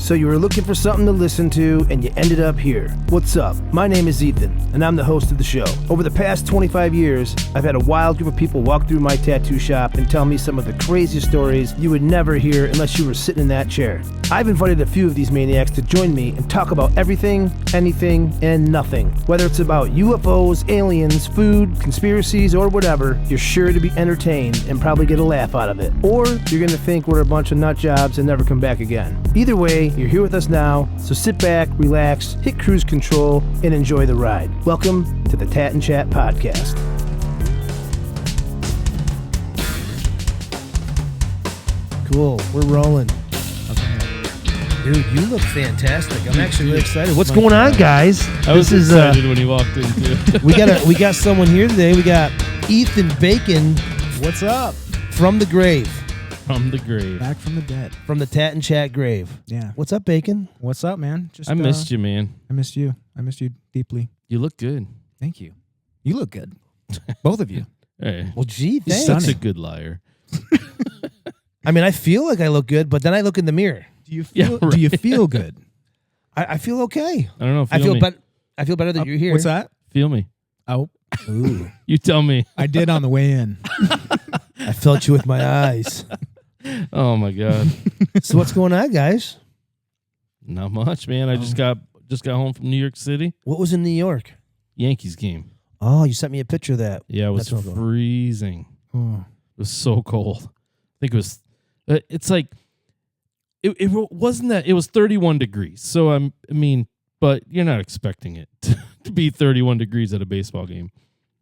So you were looking for something to listen to, and you ended up here. What's up? My name is Ethan, and I'm the host of the show. Over the past 25 years, I've had a wild group of people walk through my tattoo shop and tell me some of the craziest stories you would never hear unless you were sitting in that chair. I've invited a few of these maniacs to join me and talk about everything, anything, and nothing. Whether it's about UFOs, aliens, food, conspiracies, or whatever, you're sure to be entertained and probably get a laugh out of it. Or you're going to think we're a bunch of nut jobs and never come back again. Either way, you're here with us now, so sit back, relax, hit cruise control, and enjoy the ride. Welcome to the Tat and Chat Podcast. Cool, we're rolling. Dude, you look fantastic. I'm actually really excited. What's going on, guys? I was excited when you walked in, too. we got someone here today. We got Ethan Bacon. What's up? From the grave. From the grave. Back from the dead. From the Tat and Chat grave. Yeah. What's up, Bacon? What's up, man? Just I missed you, man. I missed you. I missed you deeply. You look good. Thank you. You look good. Both of you. Hey, Well, gee, you're thanks. such stunning. a good liar. I mean, I feel like I look good, but then I look in the mirror. Do you feel? Do you feel good? I feel okay. I don't know. I feel me. better. I feel better that you're here. What's that? Feel me. Oh, Ooh, You tell me. I did on the way in. I felt you with my eyes. Oh my God. So what's going on, guys? Not much, man. I just got home from New York City. What was in New York? Yankees game. Oh, you sent me a picture of that. Yeah, it was That's what I'm going. freezing. Oh. It was so cold. I think it was. It's like. It wasn't that. It was 31 degrees. So I mean, but you're not expecting it to be 31 degrees at a baseball game.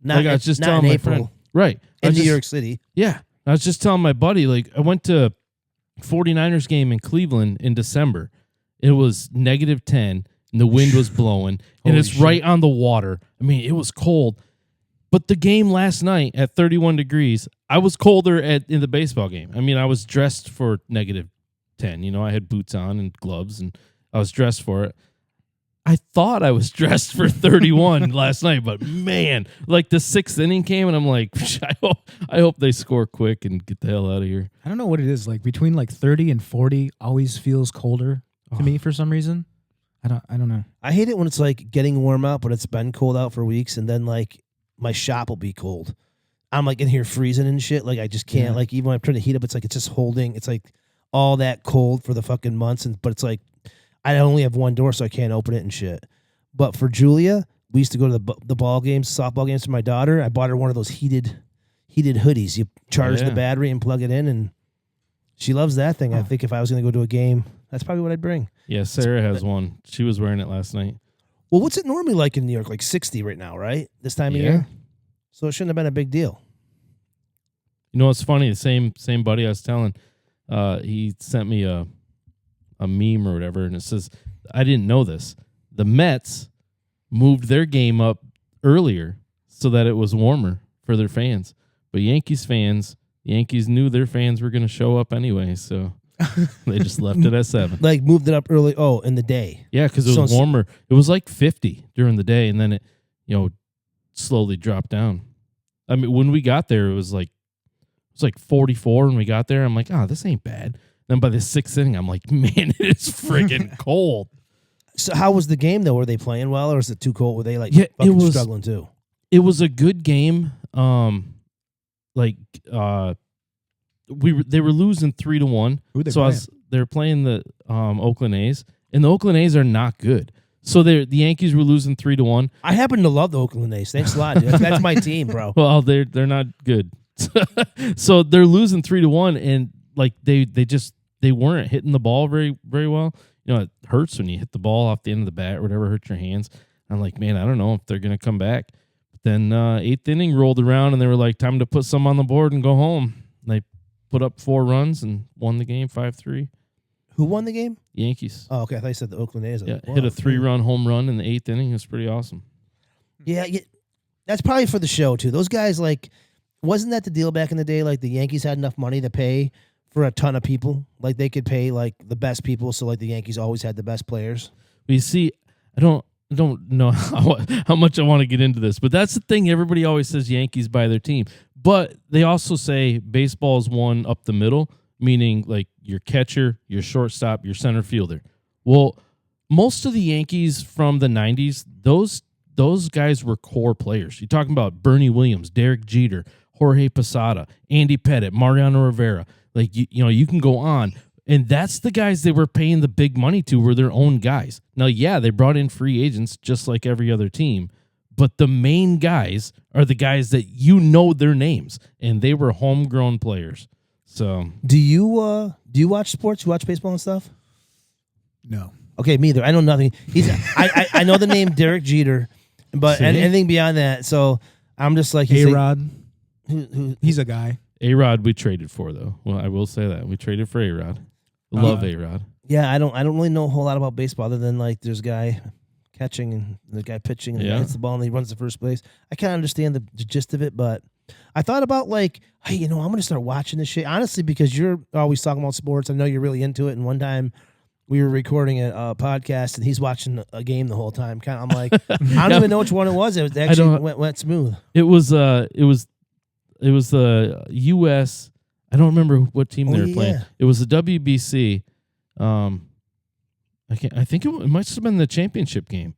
Not, I was just not telling in my April friend. Right. I in was New just- York City. Yeah. I was just telling my buddy, like, I went to 49ers game in Cleveland in December. It was -10, and the wind was blowing, and Holy it's shit. right on the water. I mean, it was cold. But the game last night at 31 degrees, I was colder in the baseball game. I mean, I was dressed for -10. You know, I had boots on and gloves, and I was dressed for it. I thought I was dressed for 31 last night, but man, like the sixth inning came, and I'm like, I hope they score quick and get the hell out of here. I don't know what it is. Like between like 30 and 40 always feels colder to me for some reason. I don't know. I hate it when it's like getting warm out, but it's been cold out for weeks, and then like my shop will be cold. I'm like in here freezing and shit. Like I just can't. Yeah. Like even when I'm trying to heat up, it's like it's just holding. It's like all that cold for the fucking months, and but it's like I only have one door, so I can't open it and shit. But for Julia, we used to go to the ball games, softball games for my daughter. I bought her one of those heated hoodies. You charge the yeah. battery and plug it in, and she loves that thing. I think if I was going to go to a game, that's probably what I'd bring. Yeah, Sarah has one. She was wearing it last night. Well, what's it normally like in New York? Like 60 right now, right? This time of Yeah. year? So it shouldn't have been a big deal. You know what's funny? The same buddy I was telling, he sent me a meme or whatever, and it says, I didn't know this. The Mets moved their game up earlier so that it was warmer for their fans. But Yankees knew their fans were going to show up anyway, so they just left it at 7. Like moved it up early. Oh, in the day. Yeah, because it was So- warmer. It was like 50 during the day, and then it, slowly dropped down. I mean, when we got there, it was like 44 when we got there. I'm like, oh, this ain't bad. Then by the sixth inning, I'm like, man, it is friggin' cold. So how was the game though? Were they playing well, or is it too cold? Were they like Yeah, it fucking was- struggling too? It was a good game. They were losing 3-1. Who they So playing? they were playing the Oakland A's, and the Oakland A's are not good. So the Yankees were losing 3-1. I happen to love the Oakland A's. Thanks a lot, dude. That's my team, bro. Well, they're not good. So they're losing 3-1, and like they weren't hitting the ball very, very well. You know, it hurts when you hit the ball off the end of the bat or whatever, hurts your hands. I'm like, man, I don't know if they're gonna come back. But then eighth inning rolled around, and they were like, time to put some on the board and go home. And they put up 4 runs and won the game 5-3. Who won the game? Yankees. Oh, okay. I thought you said the Oakland A's. Yeah, Wow. hit a 3-run home run in the 8th inning. It was pretty awesome. Yeah, that's probably for the show too. Those guys, like, wasn't that the deal back in the day? Like the Yankees had enough money to pay for a ton of people. Like they could pay like the best people, so like the Yankees always had the best players. But you see, I don't know how much I want to get into this, but that's the thing. Everybody always says Yankees buy their team, but they also say baseball is won up the middle, meaning like your catcher, your shortstop, your center fielder. Well, most of the Yankees from the 90s, those guys were core players. You're talking about Bernie Williams, Derek Jeter, Jorge Posada, Andy Pettitte, Mariano Rivera. Like, you know, you can go on. And that's the guys they were paying the big money to were their own guys. Now, yeah, they brought in free agents just like every other team, but the main guys are the guys that you know their names, and they were homegrown players. So, Do you watch sports? You watch baseball and stuff? No. Okay, me either. I know nothing. I know the name Derek Jeter, but See? anything beyond that. So I'm just like A-Rod. who He's a guy. A-Rod we traded for, though. Well, I will say that. We traded for A-Rod. Love A-Rod. Yeah, I don't really know a whole lot about baseball other than like there's a guy catching and the guy pitching and the guy hits the ball and he runs to first place. I kind of understand the gist of it, but I thought about like, hey, you know, I'm gonna start watching this shit honestly because you're always talking about sports. I know you're really into it. And one time we were recording a podcast and he's watching a game the whole time. Kind of, I'm like, I don't even know which one it was. It actually went smooth. It was the U.S. I don't remember what team they were playing. Yeah. It was the WBC. I think it must have been the championship game.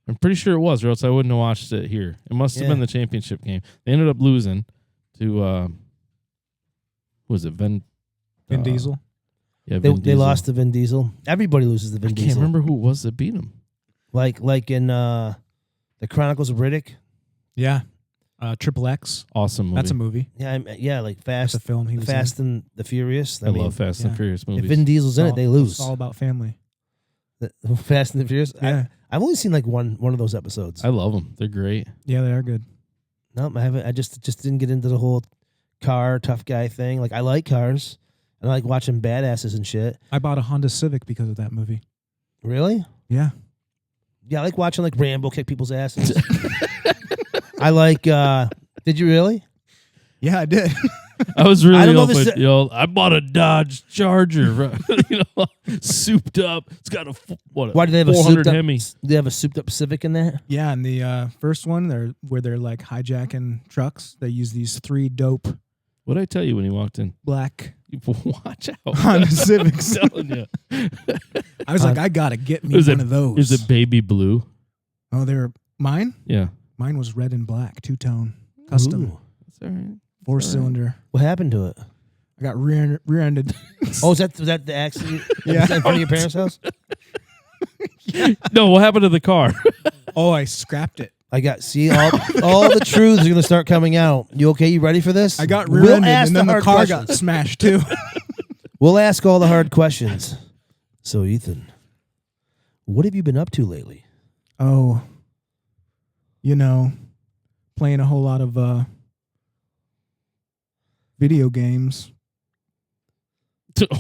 I'm pretty sure it was, or else I wouldn't have watched it here. It must have been the championship game. They ended up losing to who was it? Vin Diesel. Yeah, They Diesel. lost to Vin Diesel. Everybody loses to Vin I Diesel. can't remember who it was that beat him. Like in the Chronicles of Riddick. Yeah. Triple X. Awesome movie. That's a movie. Yeah, like That's Fast, a film he was Fast and the Furious. I love Fast and Furious If movies. Vin Diesel's in it, they lose. It's all about family. Fast and the Furious. Yeah. I've only seen like one of those episodes. I love them. They're great. Yeah, they are good. No, I haven't. I just didn't get into the whole car tough guy thing. Like I like cars, and I like watching badasses and shit. I bought a Honda Civic because of that movie. Really? Yeah. Yeah, I like watching like Rambo kick people's asses. I like. Did you really? Yeah, I did. I was really I don't know open. this- I bought a Dodge Charger, souped up. It's got a Why do they have a 400 souped up? Hemi. They have a souped up Civic in that. Yeah, and the first one, they're like hijacking trucks. They use these 3 dope What did I tell you when you walked in? black Watch out. Honda Civics. I'm telling you. I was like, I gotta get me Is one it- of those. Is it baby blue? Oh, they're mine. Yeah. Mine was red and black, 2-tone, custom, Ooh. That's all right. 4-cylinder. What happened to it? I got rear-ended. Oh, was that the accident? Yeah. In front of your parents' house? No, what happened to the car? Oh, I scrapped it. I got all the truths are gonna start coming out. You okay? You ready for this? I got We'll rear-ended, ask and then the hard car questions. got smashed too. We'll ask all the hard questions. So, Ethan, what have you been up to lately? Oh, playing a whole lot of video games.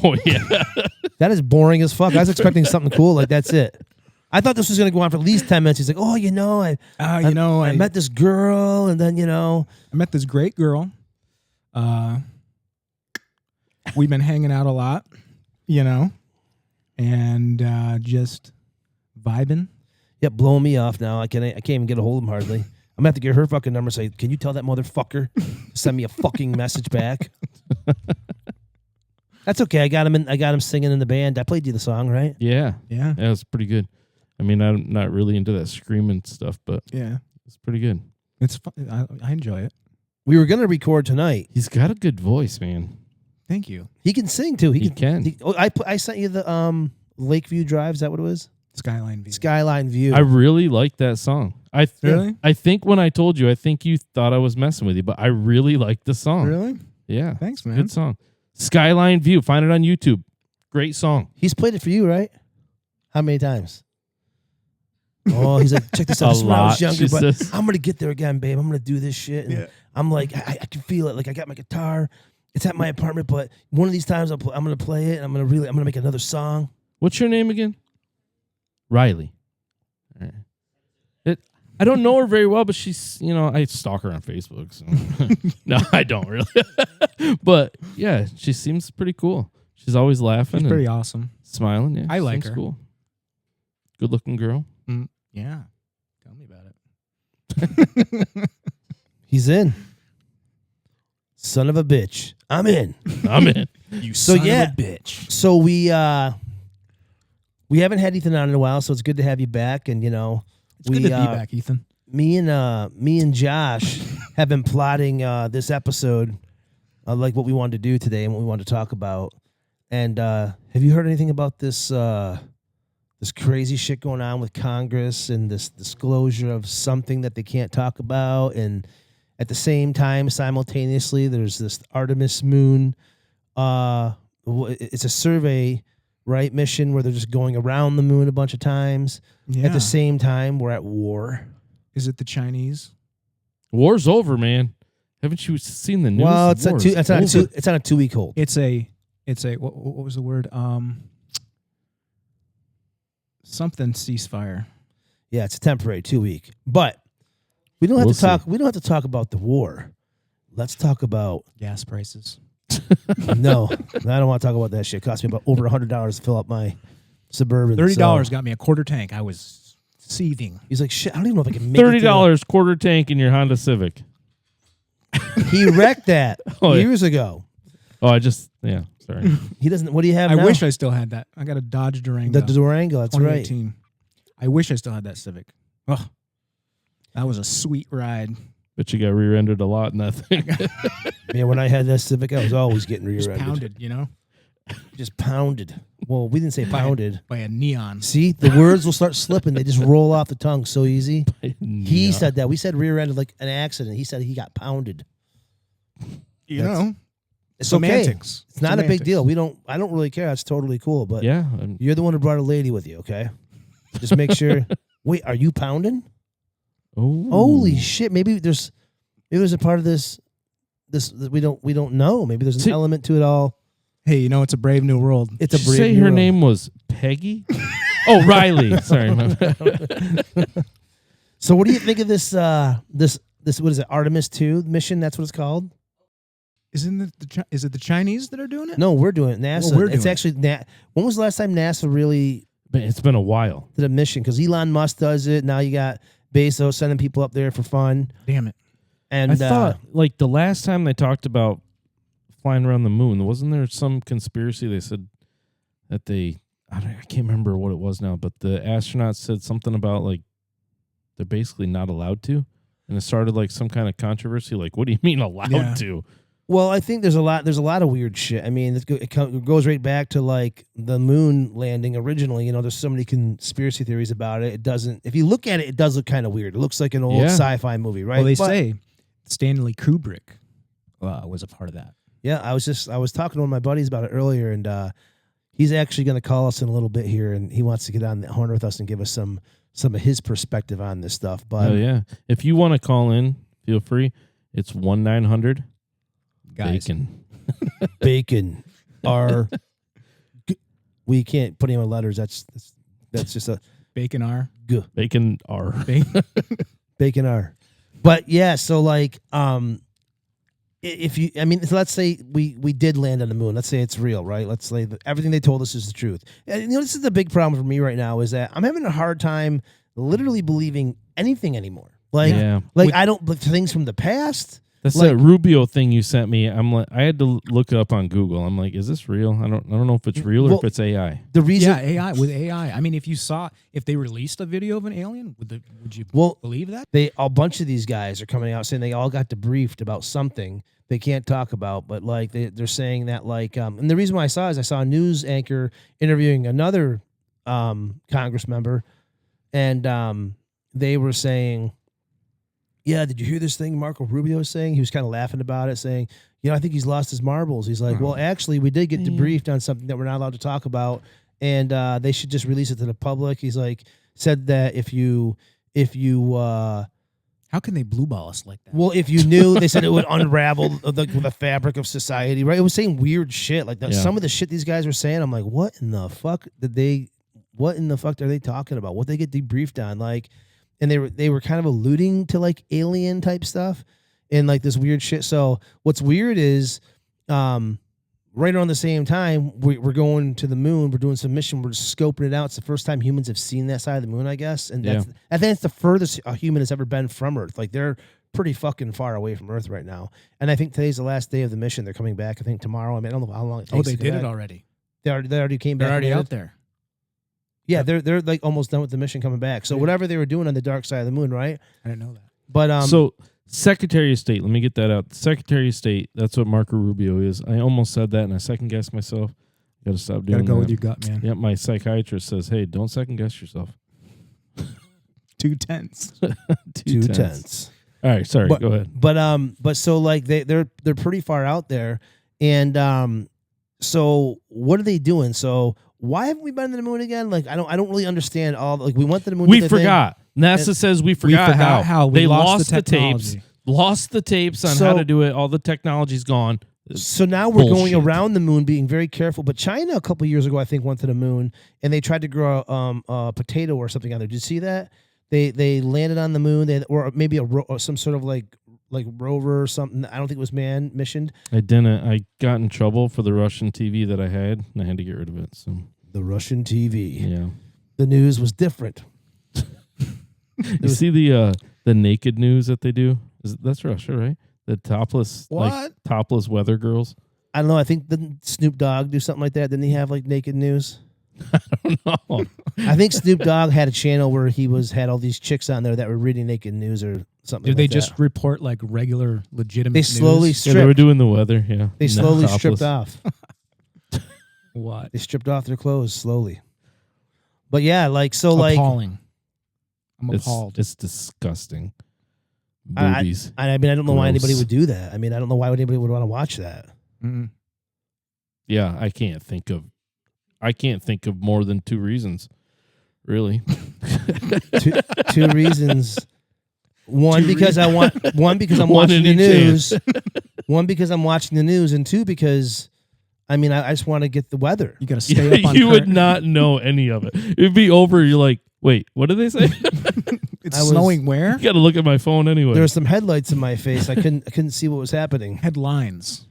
Oh, yeah. That is boring as fuck. I was expecting something cool. Like that's it. I thought this was gonna go on for at least 10 minutes. He's like, oh, I met this girl, and then I met this great girl. We've been hanging out a lot, and just vibing. yeah, blowing me off now. I can't even get a hold of him hardly. I'm gonna have to get her fucking number. Say, can you tell that motherfucker to send me a fucking message back? That's okay. I got him singing in the band. I played you the song, right? Yeah. Yeah, Yeah, it's pretty good. I mean, I'm not really into that screaming stuff, but yeah. it's pretty good. It's fun. I enjoy it. We were gonna record tonight. He's got a good voice, man. Thank you. He can sing too. He can. I sent you the Lakeview Drive. Is that what it was? Skyline View. Skyline View. I really like that song. Really? I think when I told you, I think you thought I was messing with you, but I really like the song. Really? Yeah. Thanks, man. Good song. Skyline View. Find it on YouTube. Great song. He's played it for you, right? How many times? Oh, he's like, check this out. A This is when I was lot, younger, she but says. I'm gonna get there again, babe. I'm gonna do this shit. And Yeah. I'm like, I can feel it. Like I got my guitar. It's at my apartment, but one of these times I'm gonna play it. And I'm gonna make another song. What's your name again? Riley. All right. I don't know her very well, but she's, I stalk her on Facebook. So. No, I don't really. But yeah, she seems pretty cool. She's always laughing She's and pretty awesome. smiling. Yeah, I like seems her. Cool. Good looking girl. Yeah. Tell me about it. He's in. Son of a bitch. I'm in. I'm in. You So, son yeah. of a bitch. So We haven't had Ethan on in a while, so it's good to have you back. And It's good to be back, Ethan. Me and Josh have been plotting this episode, like what we wanted to do today and what we wanted to talk about. And have you heard anything about this this crazy shit going on with Congress and this disclosure of something that they can't talk about? And at the same time, simultaneously, there's this Artemis moon. It's a survey, right, mission where they're just going around the moon a bunch of times. Yeah. At the same time, we're at war. Is it the Chinese? War's over, man. Haven't you seen the news? Well, The war is it's on a over. 2-week hold. It's a what was the word? Something ceasefire. Yeah, it's a temporary 2-week. But we don't have We'll to talk. see. We don't have to talk about the war. Let's talk about Gas prices. no. I don't want to talk about that shit. It cost me about over $100 to fill up my Suburban. $30 so- got me a quarter tank. I was seething. He's like, shit. I don't even know if I can make it. $30 quarter tank in your Honda Civic. He wrecked that Oh, yeah. years ago. Oh, sorry. He doesn't. What do you have I now? wish I still had that. I got a Dodge Durango. the Durango. That's right. 2018. I wish I still had that Civic. Oh, that was a sweet ride. But you got rear-ended a lot in that thing. Man, when I had that Civic, I was always getting Just rear-ended. pounded, Just pounded. Well, we didn't say pounded. by a neon. See, the words will start slipping. They just roll off the tongue so easy. He Yeah. said that. We said rear-ended like an accident. He said he got pounded. You That's- know, It's okay. semantics. It's not a big Semantics. deal. I don't really care. That's totally cool. But Yeah. you're the one who brought a lady with you, okay? Just make sure. Wait, are you pounding? Oh. Holy shit! Maybe there's a part of this that we don't know. Maybe there's an See- element to it all. Hey, it's a brave new world. It's a Did you brave say new her world. name was Peggy? Oh, Riley. Sorry, my bad. So, what do you think of this? This what is it? Artemis 2 mission? That's what it's called. Isn't is it the Chinese that are doing it? No, we're doing it. NASA. Well, we're it's doing it. actually when was the last time NASA really Man, it's been a while. did a mission? Because Elon Musk does it. Now you got Bezos sending people up there for fun. Damn it. And I thought like the last time they talked about flying around the moon, wasn't there some conspiracy? They said that I can't remember what it was now, but the astronauts said something about like they're basically not allowed to, and it started like some kind of controversy. Like, what do you mean allowed Yeah. to? well, I think there's a lot of weird shit. I mean, it goes right back to like the moon landing originally. There's so many conspiracy theories about it. It doesn't. If you look at it, it does look kind of weird. It looks like an old Yeah. sci-fi movie, right? Well, they But- say Stanley Kubrick was a part of that. Yeah, I was talking to one of my buddies about it earlier, and he's actually going to call us in a little bit here, and he wants to get on the horn with us and give us some of his perspective on this stuff. But Oh yeah, if you want to call in, feel free. It's 1-900 Guys. bacon. bacon are we can't put any more letters. That's just a Bacon R. Bacon R. bacon are. But yeah, so like if you, I mean, so let's say we did land on the moon. Let's say it's real, right? Let's say that everything they told us is the truth. And this is the big problem for me right now is that I'm having a hard time literally believing anything anymore. Like, Yeah. I don't believe things from the past. That's Like- that Rubio thing you sent me. I'm like, I had to look it up on Google. I'm like, is this real? I don't know if it's real or Well, if it's AI. The reason, Yeah, AI with AI. I mean, if they released a video of an alien, would you well, believe that? a bunch of these guys are coming out saying they all got debriefed about something they can't talk about, but like they're saying that like, and the reason why I saw a news anchor interviewing another Congress member, and they were saying, yeah, did you hear this thing Marco Rubio was saying? He was kind of laughing about it, saying, I think he's lost his marbles. He's like, well, actually, we did get debriefed on something that we're not allowed to talk about, and they should just release it to the public. He's like, said that if you How can they blue ball us like that? well, if you knew, they said it would unravel the fabric of society, right? It was saying weird shit. Like Yeah. some of the shit these guys were saying, I'm like, what in the fuck are they talking about? What they get debriefed on? Like, and they were kind of alluding to like alien type stuff and like this weird shit. So what's weird is, right around the same time, we're going to the moon. We're doing some mission. We're just scoping it out. It's the first time humans have seen that side of the moon, I guess. And I think it's the furthest a human has ever been from Earth. Like they're pretty fucking far away from Earth right now. And I think today's the last day of the mission. They're coming back. I think tomorrow. I mean, I don't know how long it takes. Oh, they to did get it back. already. They already came back. They're already and out there. Yeah, they're like almost done with the mission coming back. So whatever they were doing on the dark side of the moon, right? I didn't know that. But So Secretary of State, let me get that out. Secretary of State, that's what Marco Rubio is. I almost said that and I second guessed myself. Got to stop doing Gotta go that. with your gut, man. Yep, my psychiatrist says, hey, don't second guess yourself. 2 tenths. two tenths. All right, sorry, But- go ahead. But so like they're pretty far out there, and so what are they doing? So why haven't we been to the moon again? Like I don't really understand all. Like we went to the moon. We did the thing. forgot. NASA says we forgot, forgot how. We they lost the tapes, technology. lost the tapes on how to do it. All the technology's gone. So now we're going Bullshit. around the moon, being very careful. But China, a couple of years ago, I think, went to the moon, and they tried to grow a potato or something on there. Did you see that? They landed on the moon, or maybe some sort of like rover or something. I don't think it was man missioned. I didn't. I got in trouble for the Russian TV that I had, and I had to get rid of it. So The Russian TV. yeah. The news was different. You see the naked news that they do? That's Russia, right? The topless topless weather girls. I don't know. I think didn't Snoop Dogg do something like that? Didn't he have like naked news? No. I think Snoop Dogg had a channel where he had all these chicks on there that were reading naked news or something. Did they like just that. report like regular, legitimate They slowly news? Yeah, they were stripped. doing the weather. Yeah, They No, slowly topless. stripped off. What? They stripped off their clothes slowly. But yeah, like so, like Appalling. I'm appalled. It's disgusting. I- Boobies. I mean, I don't know why anybody Gross. would do that. I mean, I don't know why anybody would want to watch that. Mm-mm. Yeah, I can't think of more than 2 reasons. Really. Two reasons. One, Two because I'm One watching in the each hand. news. One, because I'm watching the news, and 2, because I mean, I just want to get the weather. You got to stay up on You would current. not know any of it. It'd be over. You're like, wait, what did they say? It's I was- snowing where? You got to look at my phone anyway. There were some headlights in my face. I couldn't see what was happening. Headlines.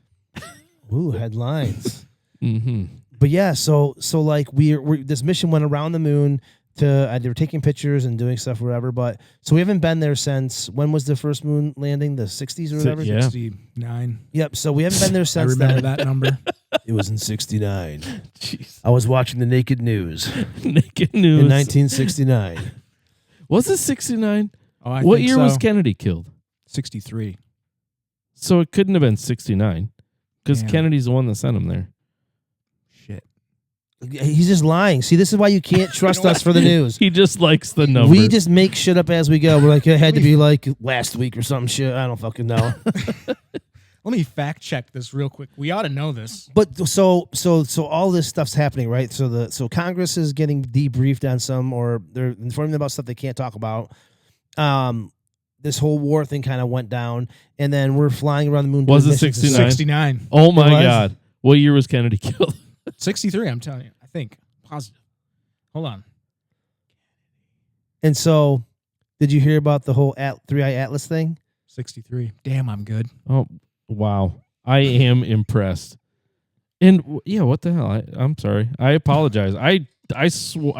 Ooh, headlines. Mm-hmm. But yeah, so like we're this mission went around the moon to they were taking pictures and doing stuff or whatever. But so we haven't been there since when was the first moon landing? The 60s or whatever. Yeah. 69. Yep. So we haven't been there I since remember then. that number. It was in '69. Jeez. I was watching the Naked News Naked news. in 1969. Was it 69? Oh, I What think year so. was Kennedy killed? 63. So it couldn't have been 69 because Damn. Kennedy's the one that sent him there. Shit. He's just lying. See, this is why you can't trust us for the news. He just likes the number. We just make shit up as we go. We're like, it had to be like last week or some shit. I don't fucking know. Let me fact check this real quick. We ought to know this. But so all this stuff's happening, right? So Congress is getting debriefed on some, or they're informing them about stuff they can't talk about. This whole war thing kind of went down, and then we're flying around the moon. Was doing it missions. 69? 69. Oh my It was? God. What year was Kennedy killed? 63, I'm telling you. I think. Positive. Hold on. And so, did you hear about the whole Three-Eye Atlas thing? 63. Damn, I'm good. Oh, wow. I am impressed. And yeah, what the hell? I'm sorry. I apologize. I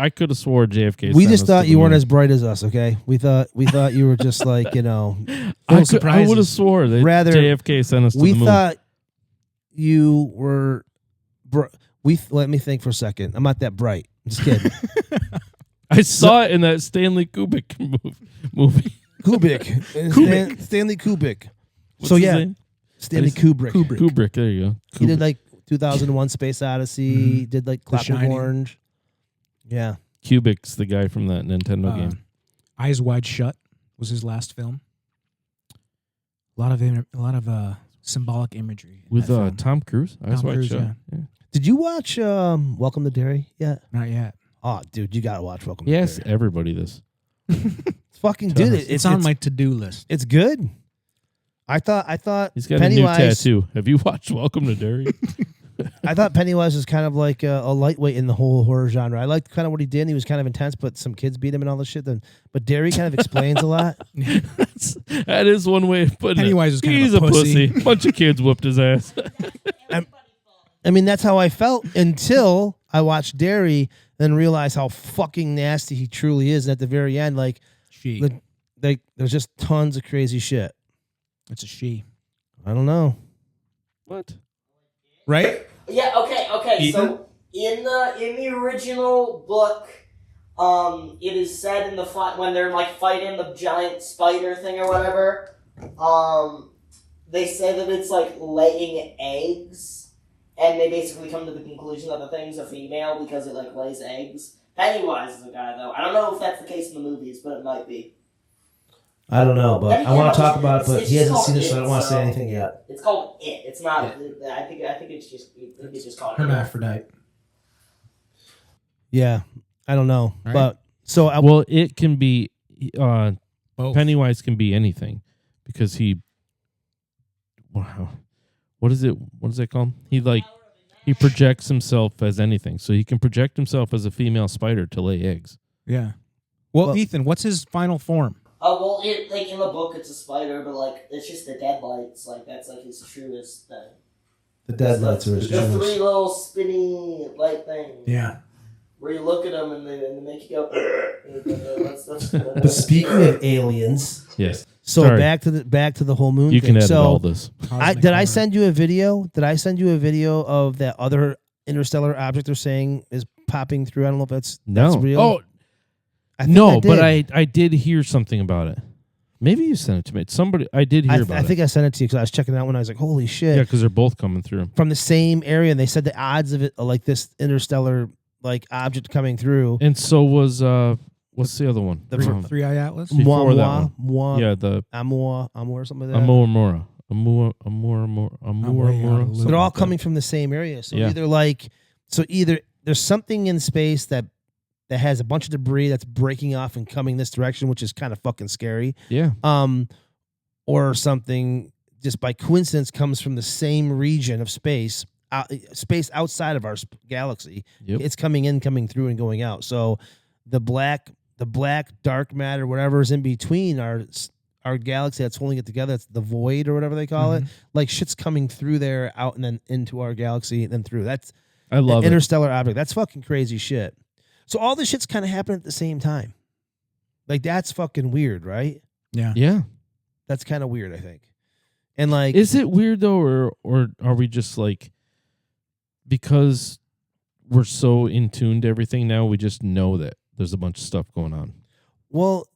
could have swore JFK. We sent just us thought to the you weren't moon. as bright as us. Okay, we thought you were just like I would surprises. have swore that Rather, JFK sent us to we the moon. thought you were. Let me think for a second. I'm not that bright. I'm just kidding. I saw it in that Stanley Kubrick movie. Kubrick. Stanley Kubrick. What's So his yeah, name? Stanley Kubrick. Kubrick. There you go. He did Kubrick. like 2001: Space Odyssey. He did like Clockwork Shining. Orange. Yeah. Kubrick's the guy from that Nintendo Uh, game. Eyes Wide Shut was his last film. A lot of symbolic imagery in With that film. Tom Cruise. Eyes Tom Wide Cruise, Shut. yeah. Did you watch Welcome to Derry yet? Not yet. Oh, dude, you gotta watch Welcome Yes, to Derry. everybody this. It's fucking dude. It's on my to-do list. It's good. I thought He's got Pennywise. a new tattoo. Have you watched Welcome to Derry? I thought Pennywise was kind of like a lightweight in the whole horror genre. I liked kind of what he did. He was kind of intense, but some kids beat him and all this shit. But Derry kind of explains a lot. That is one way of putting Pennywise it. is kind of He's a pussy. Bunch of kids whooped his ass. I mean, that's how I felt until I watched Derry and realized how fucking nasty he truly is. And at the very end, like, She. there's just tons of crazy shit. It's a she. I don't know. What? Right? Yeah. Okay. So in the original book, It is said in the fight when they're like fighting the giant spider thing or whatever. They say that it's like laying eggs, and they basically come to the conclusion that the thing's a female because it like lays eggs. Pennywise is a guy though. I don't know if that's the case in the movies, but it might be. I don't know, but I want to talk about it, but it's he hasn't called seen it, so I It, don't want to say so- anything yet. It's called It. It's not. I think it's just called It. Hermaphrodite. Yeah, I don't know, Right. but so I Well, it can be Both. Pennywise can be anything because he. Wow, what is it? What is it called? He projects himself as anything, so he can project himself as a female spider to lay eggs. Yeah. Well, Well- Ethan, what's his final form? Well, it like in the book it's a spider, but like it's just the deadlights. Like that's like his truest thing. the deadlights are his The three truest. little spinny light things. Yeah. Where you look at them and they make you go. That's But speaking of aliens, Yes. so Sorry. back to the whole moon You thing. can edit so all this. did I send you a video? Did I send you a video of that other interstellar object they're saying is popping through? I don't know if that's real. Oh I think no, I but did. I did hear something about it. Maybe you sent it to me. Somebody I did hear about I think it. I sent it to you because I was checking it out when I was like, holy shit. Yeah, because they're both coming through. From the same area, and they said the odds of it, like this interstellar like object coming through. And so was what's the other one? The Three Eye Atlas? Before that Moi, one. Moi, Yeah, the Amor, or something like that. Amora. Amor. They're all coming from the same area. So Yeah. either there's something in space that has a bunch of debris that's breaking off and coming this direction, which is kind of fucking scary. Yeah. Or something just by coincidence comes from the same region of space, space outside of our galaxy. Yep. It's coming through, and going out. So the black dark matter, whatever is in between our galaxy that's holding it together, that's the void or whatever they call it. Like shit's coming through there, out and then into our galaxy, and then through. That's I love it. interstellar object. That's fucking crazy shit. So all this shit's kind of happening at the same time. Like that's fucking weird, right? Yeah. Yeah. That's kind of weird, I think. And like, Is it weird though, or are we just like because we're so in tune to everything now, we just know that there's a bunch of stuff going on. well,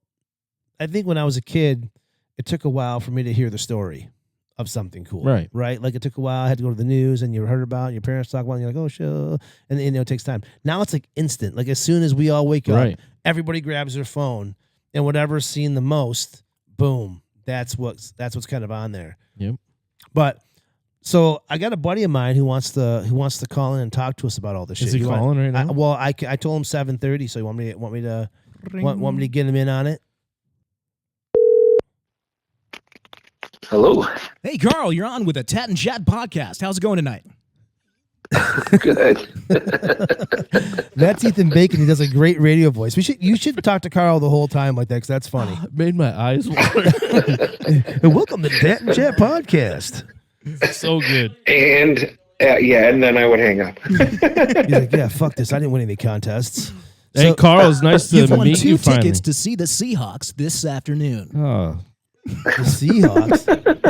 I think when I was a kid, it took a while for me to hear the story of something cool. Right. Right? Like it took a while. I had to go to the news and you heard about it, your parents talk about it, and you're like, oh, shit. And it takes time. Now it's like instant. Like as soon as we all wake up, Right. everybody grabs their phone and whatever's seen the most, boom. That's what's kind of on there. Yep. But so I got a buddy of mine who wants to call in and talk to us about all this shit. Is he You want- calling right now? I told him 7:30. So you want me to get him in on it? Hello. Hey, Carl, you're on with the Tat and Chat podcast. How's it going tonight? Good. That's Ethan Bacon. He does a great radio voice. You should talk to Carl the whole time like that because that's funny. It made my eyes water. And welcome to Tat and Chat podcast. So good. And and then I would hang up. He's like, yeah, fuck this. I didn't win any contests. Hey, So- Carl, it's nice to You've won meet 2 you finally. tickets to see the Seahawks this afternoon. Oh, The Seahawks.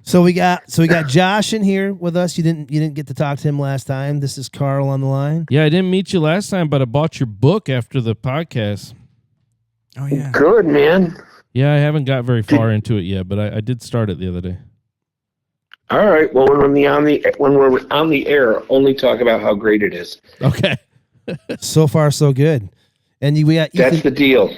So we got Josh in here with us. You didn't get to talk to him last time. This is Carl on the line. yeah, I didn't meet you last time, but I bought your book after the podcast. Oh, yeah. Good, man. Yeah, I haven't got very far into it yet, but I did start it the other day. All right. Well, when we're on the air, only talk about how great it is. Okay. So far, so good. And we got That's the deal.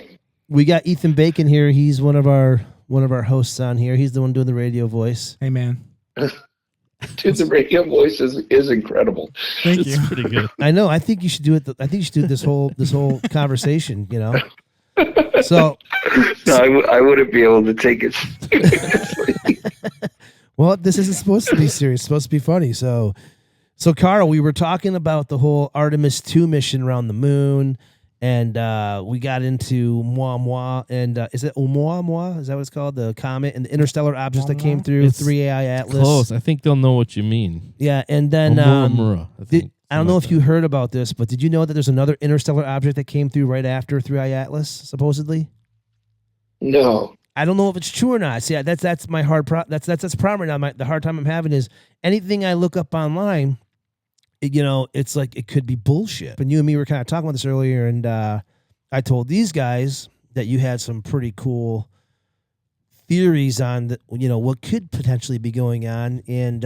Ethan Bacon here. He's one of our hosts on here. He's the one doing the radio voice. Hey, man. Dude, the radio voice is incredible. Thank It's you. pretty good. I know. I think you should do it. I think you should do this whole conversation. You know. So, No, I wouldn't be able to take it seriously. well, this isn't supposed to be serious. It's supposed to be funny. So Carl, we were talking about the whole Artemis 2 mission around the moon, and we got into Oumuamua, and is it Oumuamua? Is that what it's called? The comet and the interstellar objects that came through It's 3AI Atlas. Close. I think they'll know what you mean. Yeah, and then Oumuamua, I don't know if you heard about this, but did you know that there's another interstellar object that came through right after 3I Atlas, supposedly? No. I don't know if it's true or not. See, that's my hard that's problem right now. The hard time I'm having is anything I look up online, it's like it could be bullshit. And you and me were kind of talking about this earlier, and I told these guys that you had some pretty cool theories on what could potentially be going on. And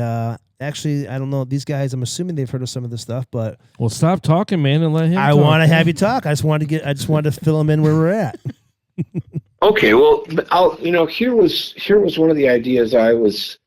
actually, I don't know these guys. I'm assuming they've heard of some of this stuff, but Well, stop talking, man, and let him. I want to have you talk. I just wanted to fill them in where we're at. Okay, well, here was one of the ideas I was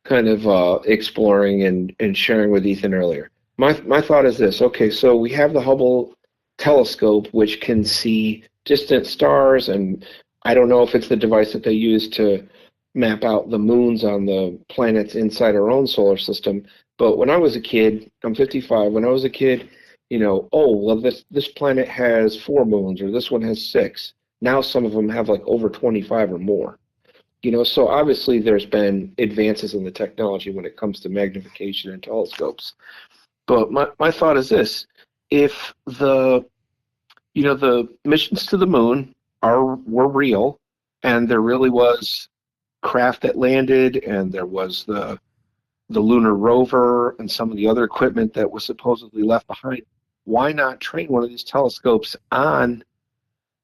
kind of exploring and sharing with Ethan earlier. My thought is this. Okay, so we have the Hubble telescope, which can see distant stars, and I don't know if it's the device that they use to map out the moons on the planets inside our own solar system. But when I was a kid, I'm 55. When I was a kid, this planet has 4 moons, or this one has 6. Now some of them have like over 25 or more. So obviously there's been advances in the technology when it comes to magnification and telescopes. But my thought is this: if the missions to the moon were real, and there really was craft that landed, and there was the lunar rover and some of the other equipment that was supposedly left behind, why not train one of these telescopes on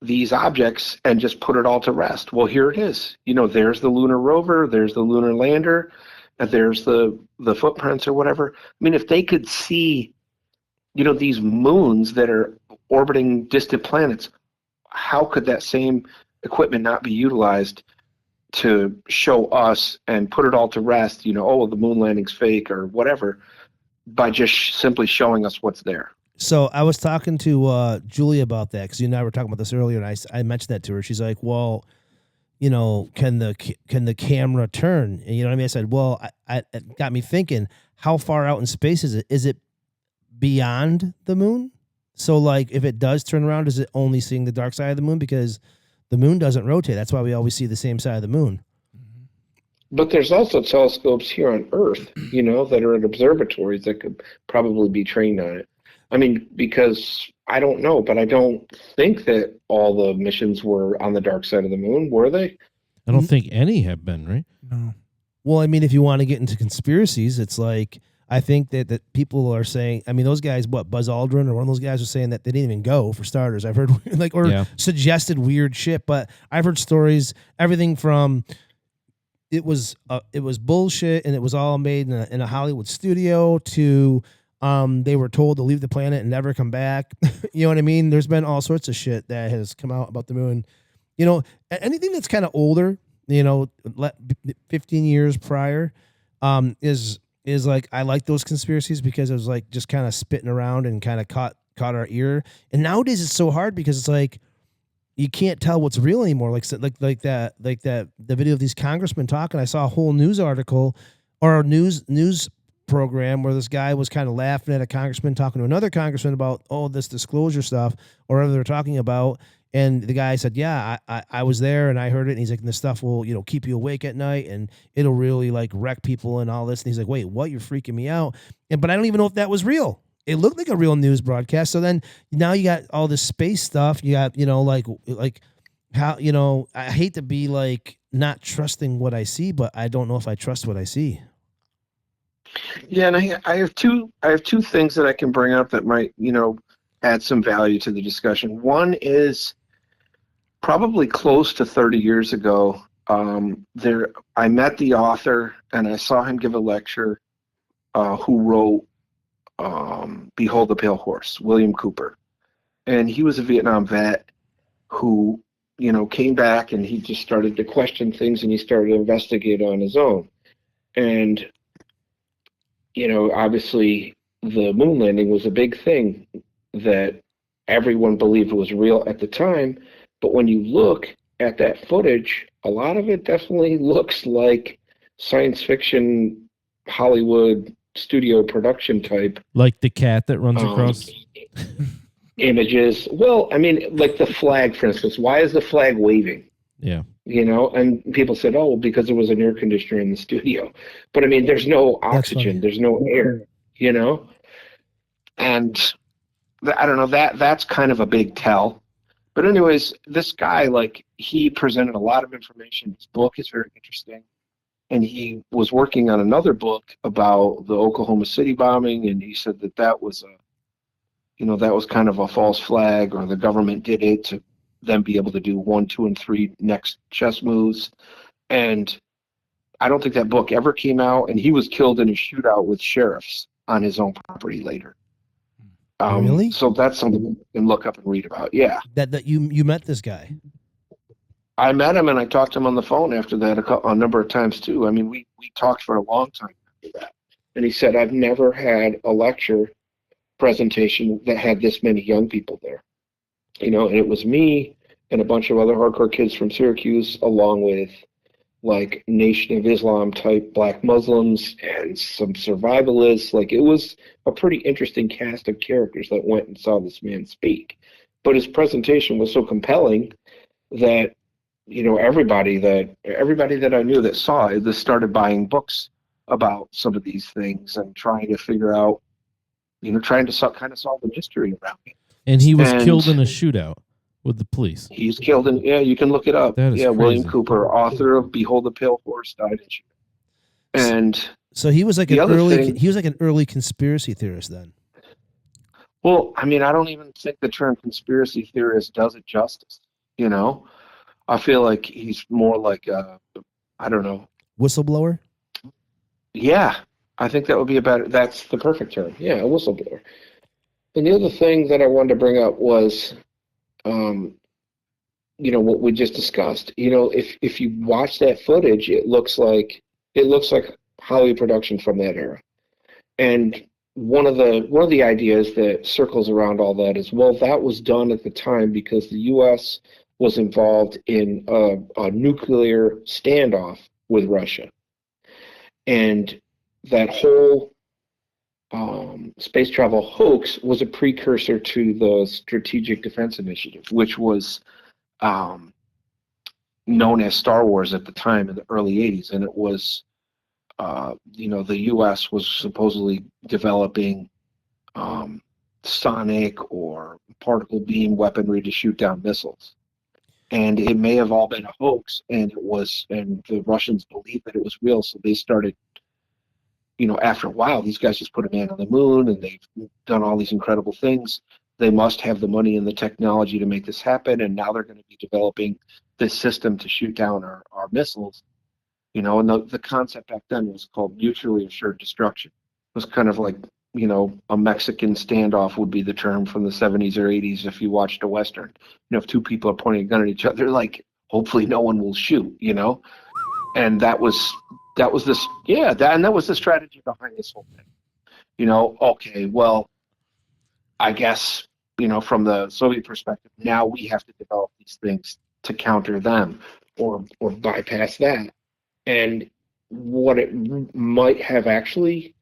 these objects and just put it all to rest? Well, here it is. There's the lunar rover, there's the lunar lander, and there's the footprints or whatever. I mean, if they could see, these moons that are orbiting distant planets, how could that same equipment not be utilized to show us and put it all to rest? The moon landing's fake or whatever, by just simply showing us what's there. So I was talking to Julie about that, because you and I were talking about this earlier, and I mentioned that to her. She's like, "Well, can the camera turn?" And you know what I mean? I said, "Well, it got me thinking. How far out in space is it? Is it beyond the moon? So, like, if it does turn around, is it only seeing the dark side of the moon? Because the moon doesn't rotate. That's why we always see the same side of the moon." But there's also telescopes here on Earth, that are at observatories that could probably be trained on it. I mean, because I don't know, but I don't think that all the missions were on the dark side of the moon, were they? I don't think any have been, right? No. Well, I mean, if you want to get into conspiracies, it's like, I think that people are saying, I mean, those guys, Buzz Aldrin or one of those guys was saying that they didn't even go, for starters. I've heard suggested weird shit, but I've heard stories, everything from it was bullshit and it was all made in a Hollywood studio to they were told to leave the planet and never come back. You know what I mean? There's been all sorts of shit that has come out about the moon. Anything that's kind of older, 15 years prior, is like, I like those conspiracies because it was like just kind of spitting around and kind of caught our ear. And nowadays it's so hard because it's like you can't tell what's real anymore. Like the video of these congressmen talking. I saw a whole news article or a news program where this guy was kind of laughing at a congressman talking to another congressman about this disclosure stuff or whatever they're talking about. And the guy said, "Yeah, I was there and I heard it." And he's like, "And this stuff will, keep you awake at night and it'll really like wreck people and all this." And he's like, "Wait, what? You're freaking me out." But I don't even know if that was real. It looked like a real news broadcast. So then now you got all this space stuff. You got, like how, I hate to be like not trusting what I see, but I don't know if I trust what I see. Yeah, and I have two things that I can bring up that might, add some value to the discussion. One is probably close to 30 years ago. I met the author and I saw him give a lecture who wrote Behold the Pale Horse, William Cooper. And he was a Vietnam vet who, came back and he just started to question things and he started to investigate on his own. And, obviously the moon landing was a big thing that everyone believed was real at the time. But when you look at that footage, a lot of it definitely looks like science fiction, Hollywood studio production type. Like the cat that runs across images. Well, I mean, like the flag, for instance. Why is the flag waving? Yeah. And people said, "Oh, because there was an air conditioner in the studio." But I mean, there's no oxygen, there's no air, and I don't know, that's kind of a big tell. But anyways, this guy, like, he presented a lot of information. His book is very interesting. And he was working on another book about the Oklahoma City bombing, and he said that was that was kind of a false flag, or the government did it to then be able to do 1, 2, and 3 next chess moves. And I don't think that book ever came out, and he was killed in a shootout with sheriffs on his own property later. Really? So that's something you can look up and read about. Yeah. That you met this guy. I met him and I talked to him on the phone after that a number of times too. I mean, we talked for a long time after that. And he said, I've never had a lecture presentation that had this many young people there. And it was me and a bunch of other hardcore kids from Syracuse, along with like Nation of Islam type black Muslims and some survivalists. Like, it was a pretty interesting cast of characters that went and saw this man speak. But his presentation was so compelling that everybody that I knew that saw it, they started buying books about some of these things and trying to figure out, trying to kind of solve the mystery around it. And he was killed in a shootout with the police. He's killed in, you can look it up. That is William crazy. Cooper, author of Behold the Pale Horse, died in shootout. And So he was like The an other early thing- he was like an early conspiracy theorist then. well, I mean, I don't even think the term conspiracy theorist does it justice. I feel like he's more like I don't know. Whistleblower? Yeah, I think that would be that's the perfect term. Yeah, a whistleblower. And the other thing that I wanted to bring up was, what we just discussed. If you watch that footage, it looks like Hollywood production from that era. And one of the ideas that circles around all that is, well, that was done at the time because the U.S. was involved in a nuclear standoff with Russia. And that whole space travel hoax was a precursor to the Strategic Defense Initiative, which was known as Star Wars at the time in the early 80s. And it was, the U.S. was supposedly developing sonic or particle beam weaponry to shoot down missiles. And it may have all been a hoax, and the Russians believed that it was real, so they started, after a while, these guys just put a man on the moon, and they've done all these incredible things. They must have the money and the technology to make this happen, and now they're going to be developing this system to shoot down our missiles. And the concept back then was called mutually assured destruction. It was kind of like, a Mexican standoff would be the term from the 70s or 80s if you watched a Western. If two people are pointing a gun at each other, like, hopefully no one will shoot, And that was the strategy behind this whole thing. Okay, well, I guess, from the Soviet perspective, now we have to develop these things to counter them or bypass that. And what it might have actually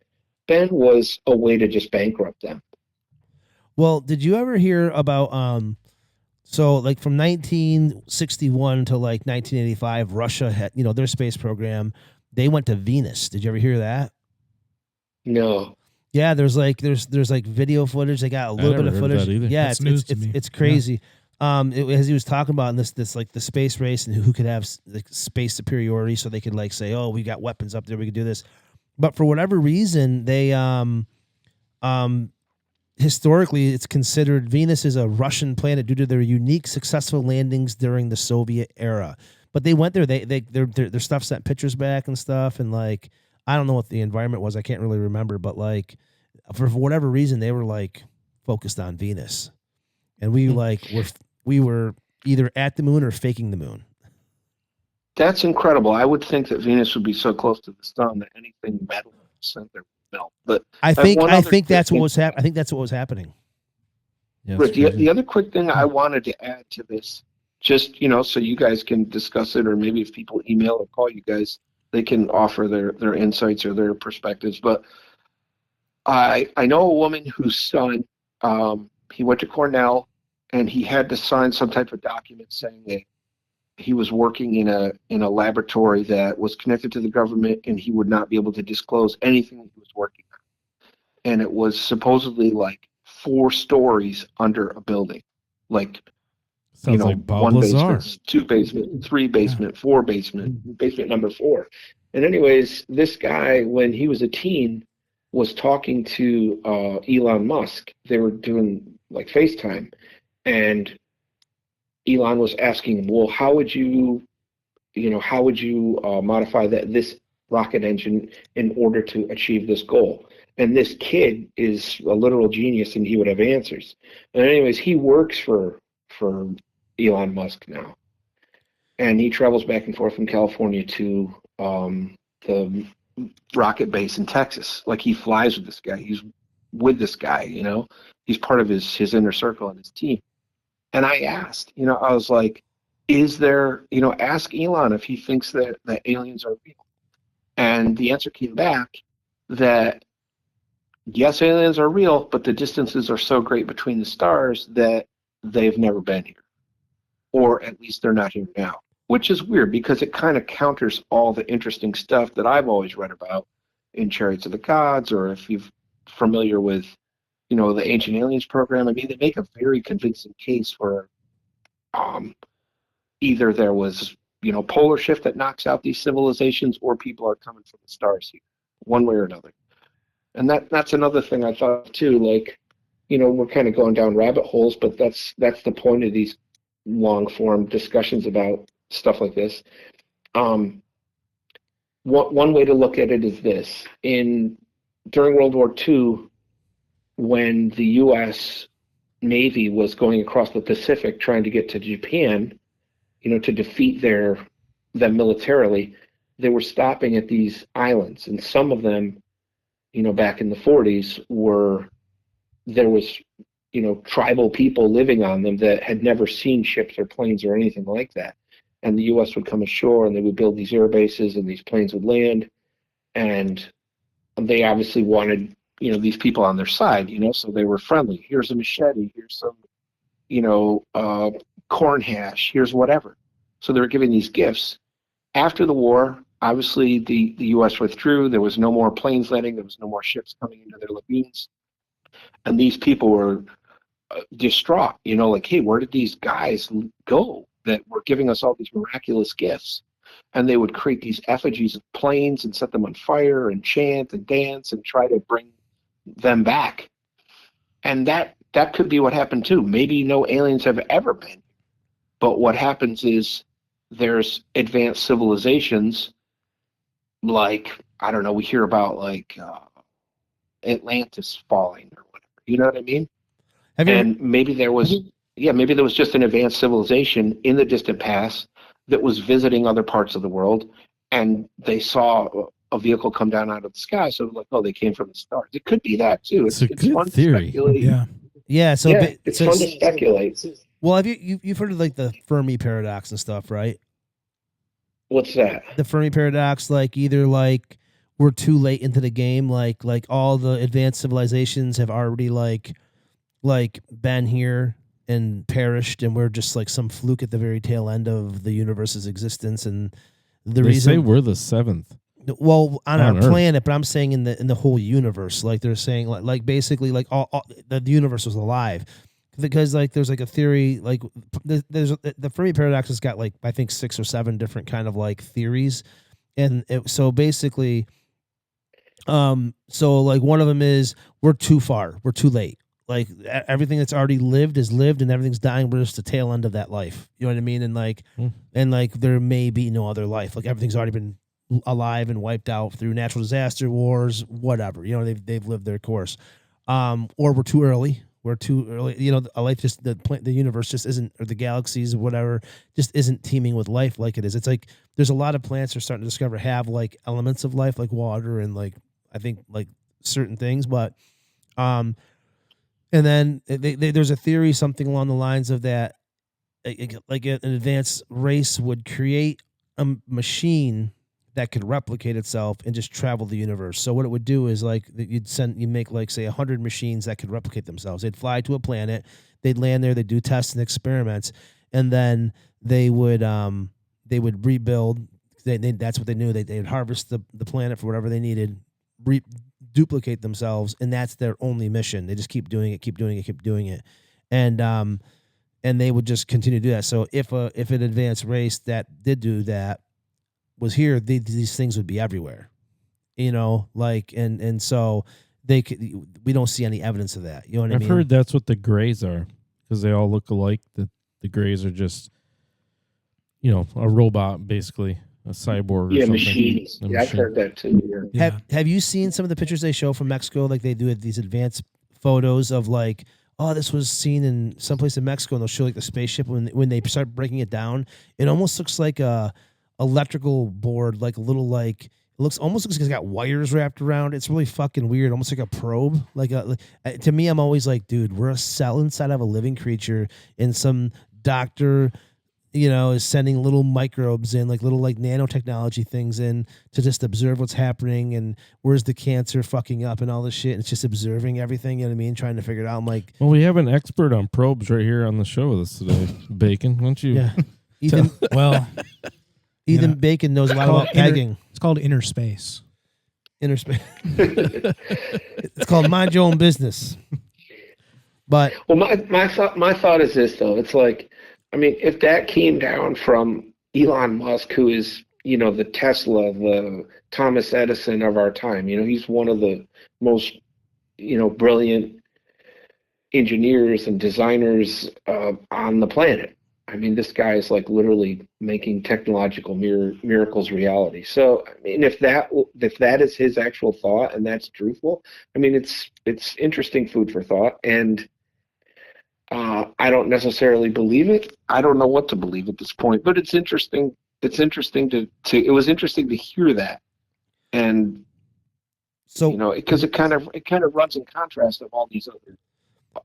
been was a way to just bankrupt them. Well, did you ever hear about so like from 1961 to like 1985, Russia had, their space program, they went to Venus. Did you ever hear that? No. Yeah, there's like video footage. They got a little never bit of heard of footage. that either. Yeah, That's news to me. it's crazy. As he was talking about in this like the space race and who could have like space superiority, so they could like say, oh, we got weapons up there, we could do this. But for whatever reason, they historically it's considered Venus is a Russian planet due to their unique successful landings during the Soviet era. But they went there, their stuff sent pictures back and stuff, and like I don't know what the environment was, I can't really remember, but like for whatever reason they were like focused on Venus. And we were either at the moon or faking the moon. That's incredible. I would think that Venus would be so close to the sun that anything metal sent there would melt. But I think that's what was happening. I think that's what was happening. Yeah, Rick, it's crazy. the other quick thing I wanted to add to this, just so you guys can discuss it, or maybe if people email or call you guys, they can offer their insights or their perspectives. But I know a woman whose son, he went to Cornell, and he had to sign some type of document saying that he was working in a laboratory that was connected to the government, and he would not be able to disclose anything that he was working on. And it was supposedly like 4 stories under a building, like Sounds like Bob 1 Lazar. basement, 2 basement, 3 basement, 4 basement, basement number 4. And anyways, this guy, when he was a teen, was talking to Elon Musk. They were doing like FaceTime, and Elon was asking, well, how would you modify this rocket engine in order to achieve this goal? And this kid is a literal genius, and he would have answers. And anyways, he works for Elon Musk now, and he travels back and forth from California to the rocket base in Texas. Like, he flies with this guy. He's with this guy. He's part of his inner circle and his team. And I asked, I was like, is there, ask Elon if he thinks that aliens are real. And the answer came back that yes, aliens are real, but the distances are so great between the stars that they've never been here. Or at least they're not here now. Which is weird, because it kind of counters all the interesting stuff that I've always read about in Chariots of the Gods, or if you're familiar with, the Ancient Aliens program. I mean, they make a very convincing case for either there was, polar shift that knocks out these civilizations, or people are coming from the stars here, one way or another. And that's another thing I thought too, like, we're kind of going down rabbit holes, but that's the point of these long form discussions about stuff like this. One way to look at it is this. During World War II, when the U.S. Navy was going across the Pacific trying to get to Japan, to defeat them militarily, they were stopping at these islands. And some of them, back in the 40s, there was tribal people living on them that had never seen ships or planes or anything like that. And the U.S. would come ashore, and they would build these air bases, and these planes would land. And they obviously wanted, these people on their side, so they were friendly. Here's a machete. Here's some, corn hash. Here's whatever. So they were giving these gifts. After the war, obviously the U.S. withdrew. There was no more planes landing. There was no more ships coming into their lagoons. And these people were distraught, like, hey, where did these guys go that were giving us all these miraculous gifts? And they would create these effigies of planes and set them on fire and chant and dance and try to bring them back. And that could be what happened too. Maybe no aliens have ever been. But what happens is there's advanced civilizations, like, I don't know, we hear about like Atlantis falling or whatever. You know what I mean? Maybe there was just an advanced civilization in the distant past that was visiting other parts of the world, and they saw a vehicle come down out of the sky. So like, oh, they came from the stars. It could be that too. It's a good theory. Yeah. So it's fun to speculate. Well, have you've heard of like the Fermi paradox and stuff, right? What's that? The Fermi paradox, like either like we're too late into the game, like all the advanced civilizations have already like been here and perished, and we're just like some fluke at the very tail end of the universe's existence. And the They reason say we're the seventh. well on our Earth. planet, but I'm saying in the whole universe, like they're saying like basically like all the universe was alive. Because like there's like a theory, like there's the Fermi paradox has got like I think 6 or 7 different kind of like theories, and so basically, so like one of them is we're too far, we're too late. Like everything that's already lived is lived, and everything's dying. We're just the tail end of that life. You know what I mean? And like, and like there may be no other life. Like everything's already been alive and wiped out through natural disaster, wars, whatever. You know, they've lived their course. Or we're too early. We're too early. You know, a life just the universe just isn't, or the galaxies or whatever, just isn't teeming with life like it is. It's like there's a lot of plants we're starting to discover have like elements of life, like water and like I think like certain things, but and then there's a theory something along the lines of that, like an advanced race would create a machine that could replicate itself and just travel the universe. So what it would do is like you make like say 100 machines that could replicate themselves. They'd fly to a planet, they'd land there, they'd do tests and experiments, and then they would rebuild. That's what they knew. They'd harvest the planet for whatever they needed, duplicate themselves, and that's their only mission. They just keep doing it, and they would just continue to do that. So if an advanced race that did do that was here, these things would be everywhere, you know, like, and so we don't see any evidence of that. You know what I I've mean? heard that's what the Greys are, because they all look alike. The Greys are just, a robot, basically, a cyborg or Yeah, something. machines. A Yeah, I've machine. heard that too. Yeah. Have you seen some of the pictures they show from Mexico? Like they do these advanced photos of like, oh, this was seen in someplace in Mexico, and they'll show like the spaceship when they start breaking it down. It almost looks like a electrical board, like a little like. Almost looks like it's got wires wrapped around. It's really fucking weird, almost like a probe. To me, I'm always like, dude, we're a cell inside of a living creature, and some doctor, is sending little microbes in, like little like nanotechnology things in to just observe what's happening and where's the cancer fucking up and all this shit. And it's just observing everything. You know what I mean? Trying to figure it out. I'm like, Well, we have an expert on probes right here on the show with us today, Bacon. Why don't you? yeah, Ethan. Well, Ethan Yeah. Bacon knows a lot Called about pegging. it's called inner space. Inner space. It's called mind your own business. But Well, my thought is this though. It's like, I mean, if that came down from Elon Musk, who is the Tesla, the Thomas Edison of our time, he's one of the most brilliant engineers and designers on the planet. I mean, this guy is like literally making technological miracles reality. So, I mean, if that is his actual thought and that's truthful, I mean, it's interesting food for thought. And I don't necessarily believe it. I don't know what to believe at this point, but it's interesting. It's interesting it was interesting to hear that, and so because it kind of runs in contrast of all these other.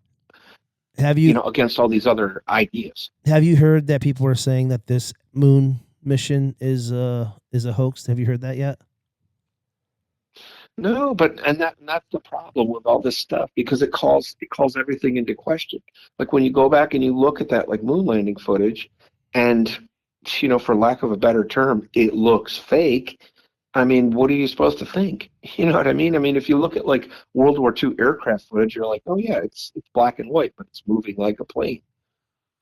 have you Against all these other ideas. have you heard that people are saying that this moon mission is a hoax? Have you heard that yet? No, but that's the problem with all this stuff, because it calls everything into question. Like when you go back and you look at that like moon landing footage, and for lack of a better term, it looks fake. I mean, what are you supposed to think? You know what I mean? I mean, if you look at like World War II aircraft footage, you're like, oh yeah, it's black and white, but it's moving like a plane.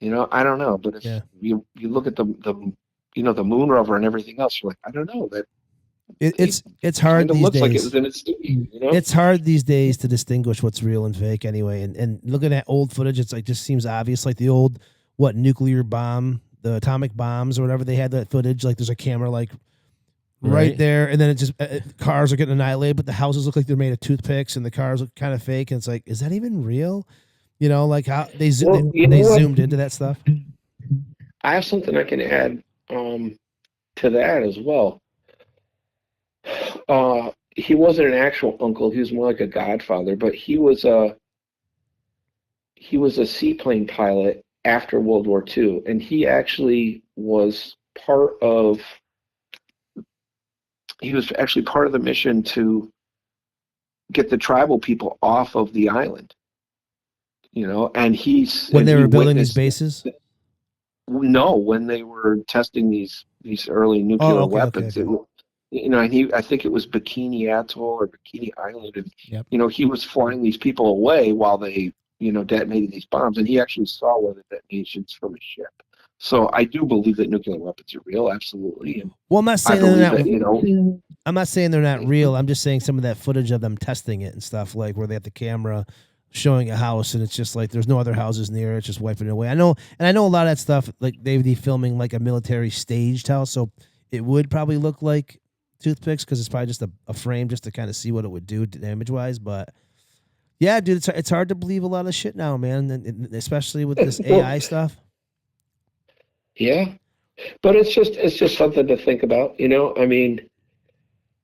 I don't know, but if you look at the moon rover and everything else, you're like, I don't know, that It's hard kind of these looks like it days. was in its studio. It's hard these days to distinguish what's real and fake anyway. And looking at old footage, it's like just seems obvious. Like the old nuclear bomb, the atomic bombs or whatever, they had that footage. Like there's a camera like right there, and then it just cars are getting annihilated, but the houses look like they're made of toothpicks, and the cars look kind of fake. And it's like, is that even real? Like how they zoomed into that stuff. I have something I can add to that as well. He wasn't an actual uncle; he was more like a godfather. But he was a seaplane pilot after World War II, and he actually was part of. He was actually part of the mission to get the tribal people off of the island. And When they were building these bases. No, when they were testing these early nuclear weapons. Okay. And I think it was Bikini Atoll or Bikini Island, and Yep. he was flying these people away while they detonated these bombs, and he actually saw one of the detonations from a ship. So I do believe that nuclear weapons are real, absolutely. And Well, I'm not I saying believe they're not. that I'm not saying they're not real. I'm just saying some of that footage of them testing it and stuff, like where they have the camera showing a house and it's just like there's no other houses near it, it's just wiping it away. I know a lot of that stuff, like they'd be filming like a military staged house, so it would probably look like toothpicks because it's probably just a frame just to kind of see what it would do damage wise. But yeah, dude, it's hard to believe a lot of shit now, man, and especially with this AI stuff. Yeah, but it's just something to think about. I mean,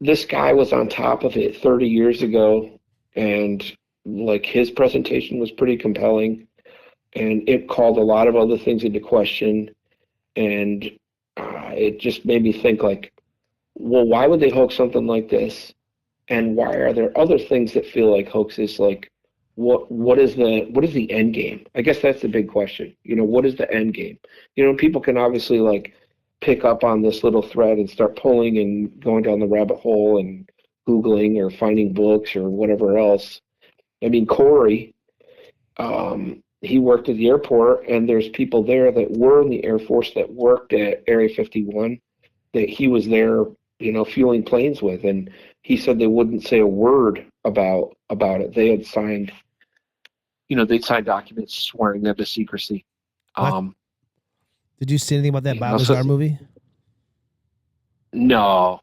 this guy was on top of it 30 years ago, and like his presentation was pretty compelling, and it called a lot of other things into question, and it just made me think like, well, why would they hoax something like this, and why are there other things that feel like hoaxes? Like, what is the end game? I guess that's the big question. What is the end game? People can obviously like pick up on this little thread and start pulling and going down the rabbit hole and Googling or finding books or whatever else. I mean, Corey, he worked at the airport, and there's people there that were in the Air Force that worked at Area 51 that he was there, fueling planes with, and he said they wouldn't say a word about it. They had signed, they'd signed documents swearing them to secrecy. What? Did you see anything about that Yeah, Bob so- Lazar movie? No.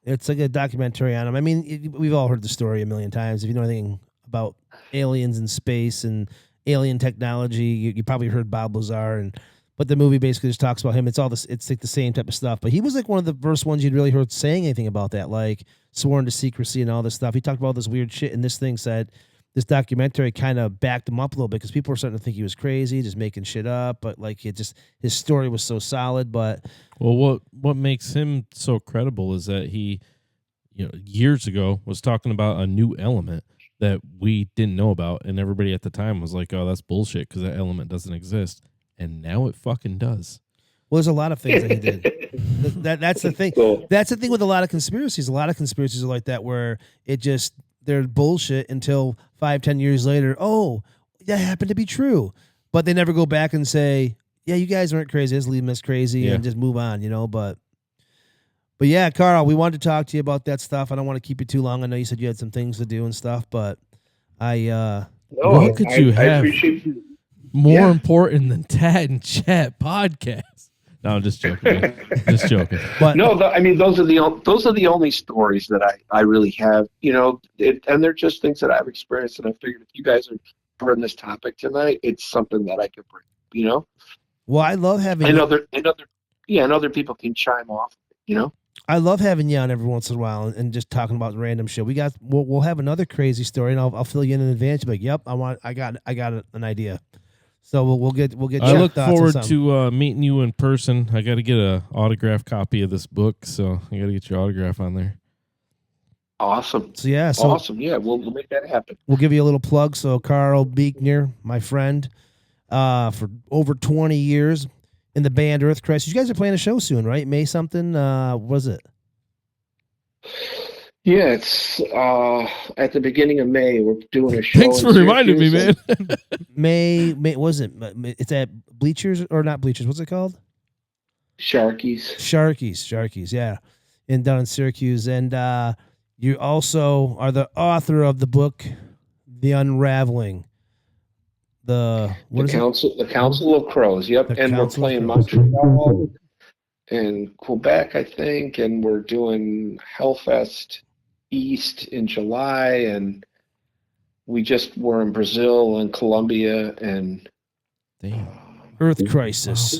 It's like a documentary on him. I mean, we've all heard the story a million times. If you know anything about aliens in space and alien technology, you probably heard Bob Lazar. But the movie basically just talks about him. It's all this. It's like the same type of stuff. But he was like one of the first ones you'd really heard saying anything about that, like sworn to secrecy and all this stuff. He talked about all this weird shit, and this thing said this documentary kind of backed him up a little bit because people were starting to think he was crazy, just making shit up. But like his story was so solid. But Well, what makes him so credible is that he, years ago was talking about a new element that we didn't know about, and everybody at the time was like, "Oh, that's bullshit," because that element doesn't exist, and now it fucking does. well, there's a lot of things that he did. That's the thing. Cool. That's the thing with a lot of conspiracies. A lot of conspiracies are like that, where they're bullshit until 5-10 years later. Oh, that happened to be true, but they never go back and say, "Yeah, you guys weren't crazy. Just leave them as crazy Yeah. and just move on." But yeah, Carl, we wanted to talk to you about that stuff. I don't want to keep you too long. I know you said you had some things to do and stuff, but No, What could you I have? appreciate you. More Yeah. important than Tad and Chat podcast. No, I'm just joking. Man. Just joking. but No, I mean those are the only stories that I really have, and they're just things that I've experienced, and I figured if you guys are bringing this topic tonight, it's something that I could bring, well, I love having and other people can chime off, I love having you on every once in a while and just talking about random shit. We'll have another crazy story, and I'll fill you in advance. You'll be like, "Yep, I got an idea." So we'll get. I your look thoughts on forward something. to meeting you in person. I got to get a autograph copy of this book, so I got to get your autograph on there. Awesome, So yeah, awesome, yeah, we'll make that happen. we'll give you a little plug. So Carl Beekner, my friend, for over 20 years in the band Earth Crisis. You guys are playing a show soon, right? May something? What was it? Yeah, it's at the beginning of May. We're doing a show. Thanks in for reminding me, man. Syracuse. May was it? It's at Bleachers or not Bleachers? What's it called? Sharkies. Sharkies, yeah, down in Syracuse, and you also are the author of the book, The Unraveling. The Council of Crows. Yep, The and we're Council of playing Crows. Montreal and Quebec, I think, and we're doing Hellfest East in July, and we just were in Brazil and Colombia, and Damn, Earth Crisis.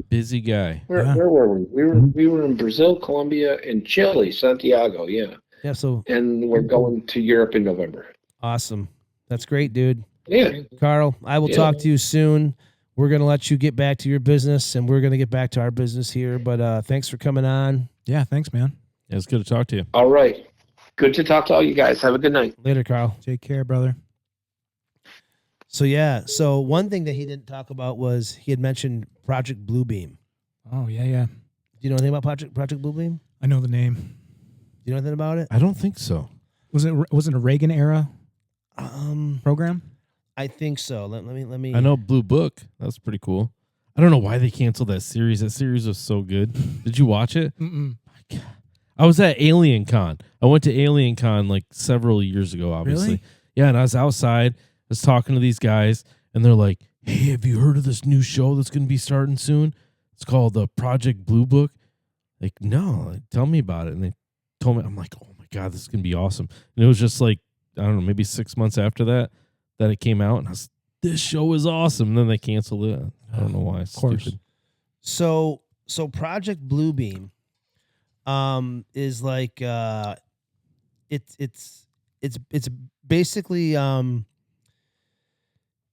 busy guy. where were we? We were in Brazil, Colombia, and Chile, Santiago. Yeah, Yeah, so and we're going to Europe in November. awesome. That's great, dude. Yeah. Carl, I will Yeah. talk to you soon. We're going to let you get back to your business, and we're going to get back to our business here. But thanks for coming on. Yeah, thanks, man. Yeah, it's good to talk to you. All right. Good to talk to all you guys. Have a good night. Later, Carl. Take care, brother. So one thing that he didn't talk about was he had mentioned Project Bluebeam. Oh yeah. Do you know anything about Project Bluebeam? I know the name. Do you know anything about it? I don't think so. Was it a Reagan era Um, program? I think so. Let me. I know Blue Book. That's pretty cool. I don't know why they canceled that series. That series was so good. Did you watch it? Mm-mm. I was at Alien Con. I went to Alien Con like several years ago, obviously. Really? Yeah, and I was outside. I was talking to these guys, and they're like, "Hey, have you heard of this new show that's going to be starting soon? It's called the Project Blue Book." Like, no, like, tell me about it. And they told me, I'm like, oh my God, this is going to be awesome. And it was just like, I don't know, maybe 6 months after that it came out. And I was, this show is awesome. And then they canceled it. I don't know why. It's Of course. stupid. So Project Bluebeam, is like it's basically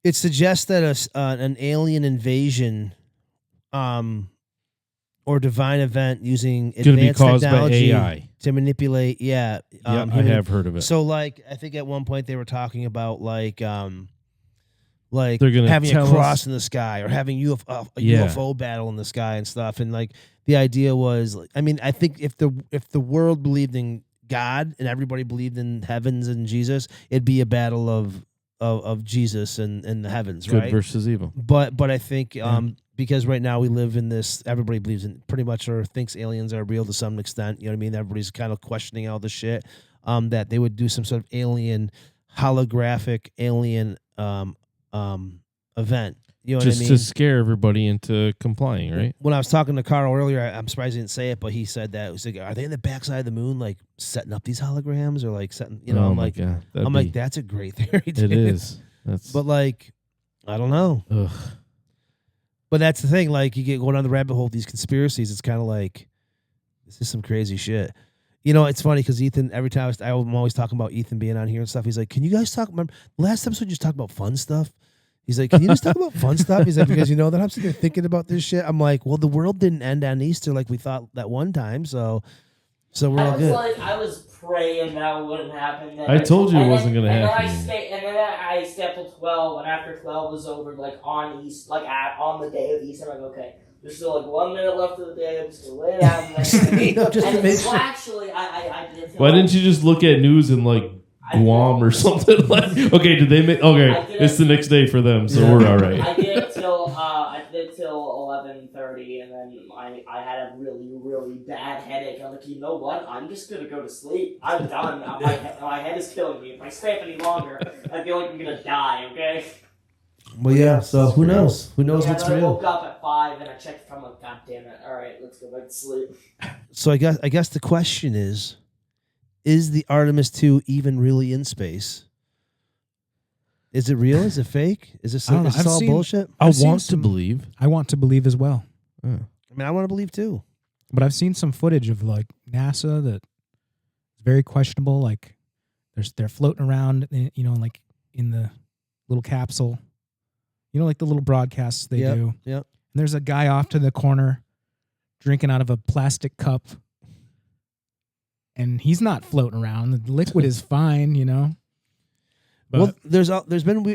it suggests that an alien invasion, or divine event using It's going to be advanced caused by technology AI. to manipulate. Yeah, Yeah, I human- have heard of it. So, like, I think at one point they were talking about like They're gonna having a tell cross us- in the sky or having a Yeah. UFO battle in the sky and stuff. And like the idea was, I mean, I think if the world believed in God and everybody believed in heavens and Jesus, it'd be a battle of Jesus and the heavens, Good right? versus evil. But I think because right now we live in this, everybody believes in pretty much or thinks aliens are real to some extent. You know what I mean? Everybody's kind of questioning all this shit. that they would do some sort of holographic alien event. You know Just what I mean? to scare everybody into complying, right? When I was talking to Carl earlier, I'm surprised he didn't say it, but he said that it was like, are they in the backside of the moon, like setting up these holograms, or like setting? You know, Oh I'm my like, God, that's a great theory. it dude. is. That's But like, I don't know. ugh. But that's the thing. Like, you get going down the rabbit hole of these conspiracies. It's kind of like, this is some crazy shit. You know, it's funny because Ethan, every time I'm always talking about Ethan being on here and stuff. He's like, can you guys talk? Remember, last episode, you just talked about fun stuff. He's like, can you just talk about fun stuff? He's like, because you know that I'm sitting there thinking about this shit. I'm like, well, the world didn't end on Easter like we thought that one time. So we're all good. I was praying that wouldn't happen. I told you it wasn't gonna happen. And then I stayed till 12, and after 12 was over, like on the day of Easter, I'm like, okay, there's still like 1 minute left of the day. I'm just gonna lay down. You know, just to make sure. Actually, I did. Why didn't you just look at news in like Guam or something? Like, okay, did they make? Okay, it's the next day for them, so we're all right. I did it till 11:30, and then I had a really bad headache. I'm like, you know what? I'm just gonna go to sleep. I'm done. My head is killing me. If I stay up any longer, I feel like I'm gonna die. Okay. Well, yeah. So who knows? Who knows what's I real? woke up at 5 and I checked the phone. Like, God damn it! All right, let's go back to sleep. So I guess the question is the Artemis 2 even really in space? Is it real? Is it fake? Is this I don't know. all bullshit? I I've seen want to some- believe. I want to believe as well. I mean, I want to believe too. But I've seen some footage of like NASA that is very questionable. Like they're floating around, you know, like in the little capsule. You know, like the little broadcasts they do. Yep. And there's a guy off to the corner drinking out of a plastic cup. And he's not floating around. The liquid is fine, you know. But Well,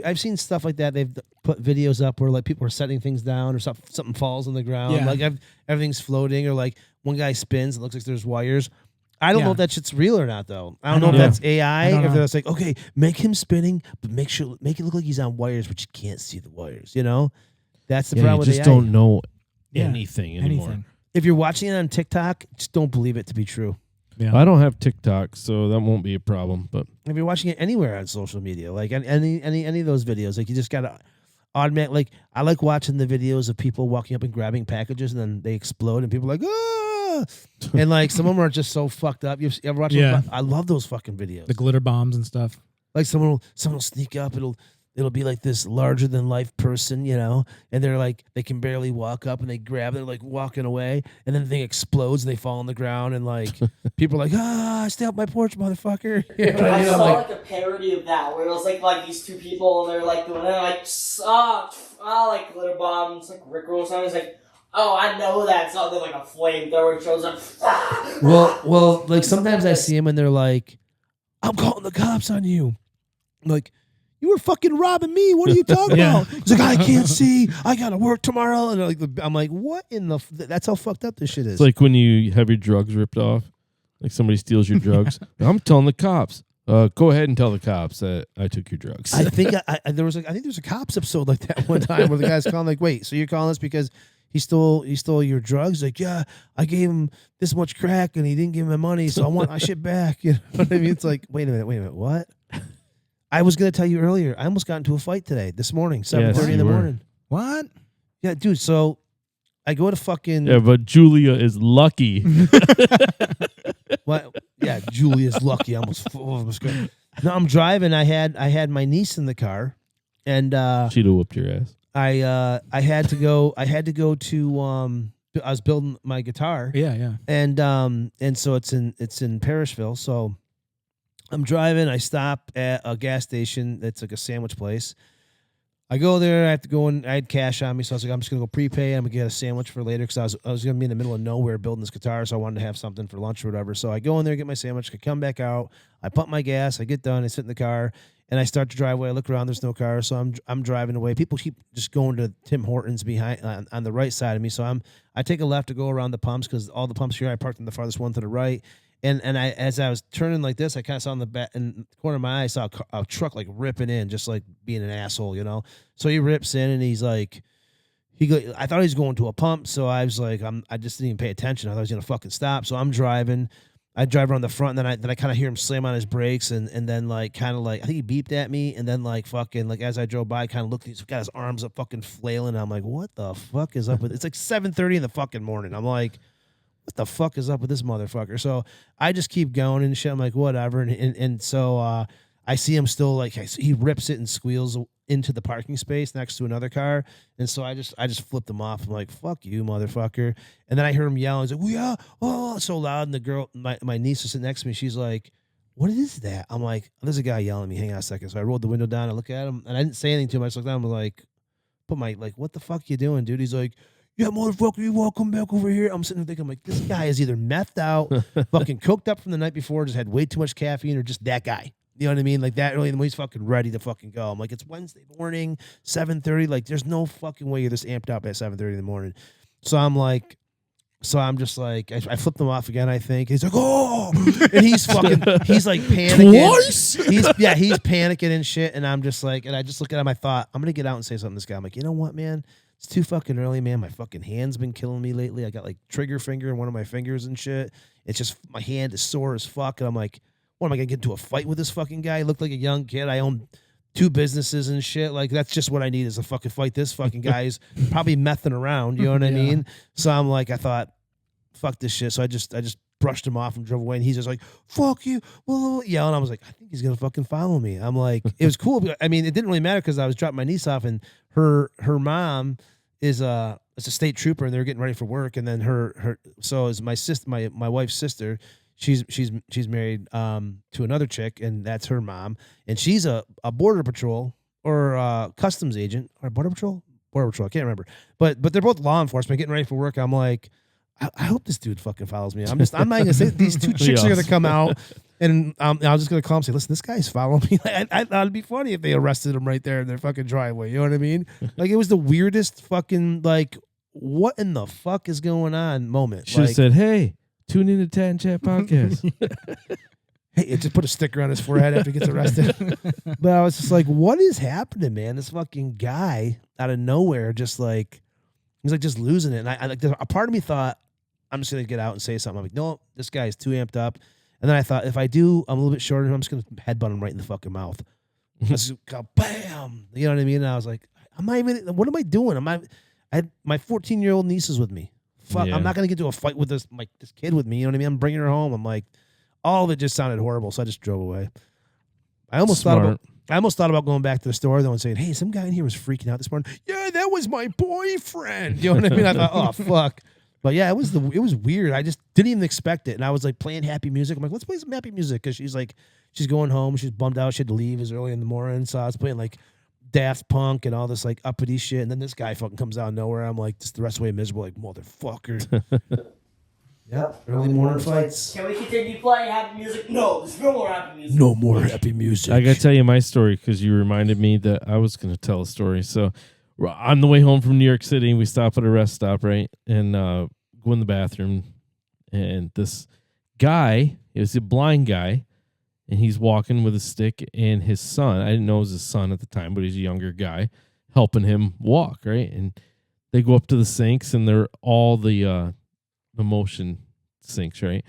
I've seen stuff like that. They've put videos up where like people are setting things down, or something falls on the ground, Yeah. like everything's floating, or like one guy spins. It looks like there's wires. I don't know Yeah. if that shit's real or not, though. I don't I know don't if know. that's AI. I don't If know. it's like, okay, make him spinning, but make it look like he's on wires, but you can't see the wires. You know, that's the Yeah, problem you with just AI. don't know Yeah, anything anymore. anything. If you're watching it on TikTok, just don't believe it to be true. Yeah. I don't have TikTok, so that won't be a problem. But If you're watching it anywhere on social media, like any of those videos, like you just gotta automatic. Like I like watching the videos of people walking up and grabbing packages, and then they explode, and people are like, ah, and like some of them are just so fucked up. You ever watch? Yeah. I love those fucking videos. The glitter bombs and stuff. Like someone will sneak up. It'll be like this larger than life person, you know, and they're like they can barely walk up, and they grab. They're like walking away, and then the thing explodes, and they fall on the ground, and like people are like, stay off my porch, motherfucker. You know what I I mean? I'm saw like, like a parody of that where it was like these two people and they're like doing it like like glitter bombs, like Rick Roll something. It's like, oh, I know that something like a flamethrower shows up. well, like sometimes I see them and they're like, I'm calling the cops on you. I'm like, you were fucking robbing me. What are you talking Yeah. about? He's like, I can't see. I gotta work tomorrow. And I'm like, what in the? That's how fucked up this shit is. it's like when you have your drugs ripped off, like somebody steals your drugs. I'm telling the cops. Go ahead and tell the cops that I took your drugs. I think there was a cops episode like that one time where the guy's calling like, wait, so you're calling us because he stole your drugs? Like, yeah, I gave him this much crack and he didn't give me my money, so I want my shit back. You know what I mean? It's like, wait a minute, what? I was gonna tell you earlier. I almost got into a fight this morning, 7:30 in you the were. morning. What? Yeah, dude. So I go to fucking yeah, but Julia is lucky. what? Yeah, Julia's lucky. I almost got. No, I'm driving. I had my niece in the car, and She'd have whooped your ass. I had to go. I was building my guitar, Yeah. and so it's in Parrishville. So I'm driving. I stop at a gas station that's like a sandwich place. I go there. I have to go in. I had cash on me, so I was like, I'm just gonna go prepay. I'm gonna get a sandwich for later because I was gonna be in the middle of nowhere building this guitar, so I wanted to have something for lunch or whatever. So I go in there, get my sandwich. I come back out. I pump my gas. I get done. I sit in the car, and I start to drive away. I look around. There's no car, so I'm driving away. People keep just going to Tim Hortons behind on the right side of me. So I take a left to go around the pumps because all the pumps here I parked in the farthest one to the right. And as I was turning like this, I kind of saw in the corner of my eye, I saw a truck like ripping in, just like being an asshole, you know. So he rips in, and he's like, I thought he was going to a pump, so I was like, I just didn't even pay attention. I thought he was gonna fucking stop. So I'm driving. I drive around the front, and then I kind of hear him slam on his brakes, and then like kind of like I think he beeped at me, and then like fucking like as I drove by, kind of looked, he's got his arms up, fucking flailing. And I'm like, what the fuck is up with? It's like 7:30 in the fucking morning. I'm like, what the fuck is up with this motherfucker? So I just keep going and shit. I'm like, whatever, and so I see him still like he rips it and squeals into the parking space next to another car, and so I just flipped him off. I'm like, fuck you, motherfucker. And then I heard him yelling. He's like, well, yeah, oh, so loud. And the girl, my niece was sitting next to me. She's like, what is that? I'm like, there's a guy yelling at me. Hang on a second. So I rolled the window down. I look at him, and I didn't say anything to him. I just looked down. I'm like, put my like, what the fuck you doing, dude? He's like, yeah, motherfucker, you want to come back over here? I'm sitting there thinking, I'm like, this guy is either methed out, fucking coked up from the night before, just had way too much caffeine, or just that guy. You know what I mean? Like that early in the morning, he's fucking ready to fucking go. I'm like, it's Wednesday morning, 7:30. Like, there's no fucking way you're this amped up at 7:30 in the morning. So I'm just like, I flipped him off again, I think. He's like, oh, and he's like panicking. Twice? He's panicking and shit. And I'm just like, and I just look at him. I thought, I'm going to get out and say something to this guy. I'm like, you know what, man? It's too fucking early, man. My fucking hand's been killing me lately. I got like trigger finger in one of my fingers and shit. It's just, my hand is sore as fuck. And I'm like, what am I going to get into a fight with this fucking guy? He looked like a young kid. I own 2 businesses and shit. Like, that's just what I need is to fucking fight this fucking guy. He's probably messing around. You know what I mean? So I'm like, I thought, fuck this shit. So I just brushed him off and drove away. And he's just like, fuck you. Well, yeah. And I was like, I think he's going to fucking follow me. I'm like, it was cool. I mean, it didn't really matter because I was dropping my niece off, and her mom is a state trooper, and they're getting ready for work. And then so is my sister, my wife's sister. She's married to another chick, and that's her mom, and she's a border patrol or customs agent or border patrol. I can't remember, but they're both law enforcement getting ready for work. I'm like, I hope this dude fucking follows me. I'm not gonna say these 2 chicks are gonna come out, and I'm just gonna call him and say, listen, this guy's following me. I thought it'd be funny if they arrested him right there in their fucking driveway. You know what I mean? Like, it was the weirdest fucking like, what in the fuck is going on moment. Should have said, hey, tune in to Tat and Chat podcast. Hey, it just put a sticker on his forehead after he gets arrested. But I was just like, what is happening, man? This fucking guy out of nowhere, just like, he's like just losing it. And I like, a part of me thought, I'm just going to get out and say something. I'm like, no, this guy is too amped up. And then I thought, if I do, I'm a little bit shorter than him, I'm just going to headbutt him right in the fucking mouth. Just go, bam. You know what I mean? And I was like, what am I doing? I had my 14-year-old niece is with me. Fuck, Yeah. I'm not going to get into a fight with this kid with me. You know what I mean? I'm bringing her home. I'm like, all of it just sounded horrible. So I just drove away. I almost thought about going back to the store though and saying, hey, some guy in here was freaking out this morning. Yeah, that was my boyfriend. You know what I mean? I thought, oh, fuck. But yeah, it was weird. I just didn't even expect it. And I was like playing happy music. I'm like, let's play some happy music. Because she's going home. She's bummed out. She had to leave as early in the morning. So I was playing like Daft Punk and all this like uppity shit. And then this guy fucking comes out of nowhere. I'm like, just the rest of the way miserable, like, motherfucker. Yep. Early morning fights. Can we continue playing happy music? No, there's no more happy music. No more happy music. I got to tell you my story because you reminded me that I was going to tell a story. So on the way home from New York City, we stop at a rest stop, right? And go in the bathroom. And this guy, it was a blind guy, and he's walking with a stick, and his son, I didn't know it was his son at the time, but he's a younger guy, helping him walk, right? And they go up to the sinks, and they're all the motion sinks, right?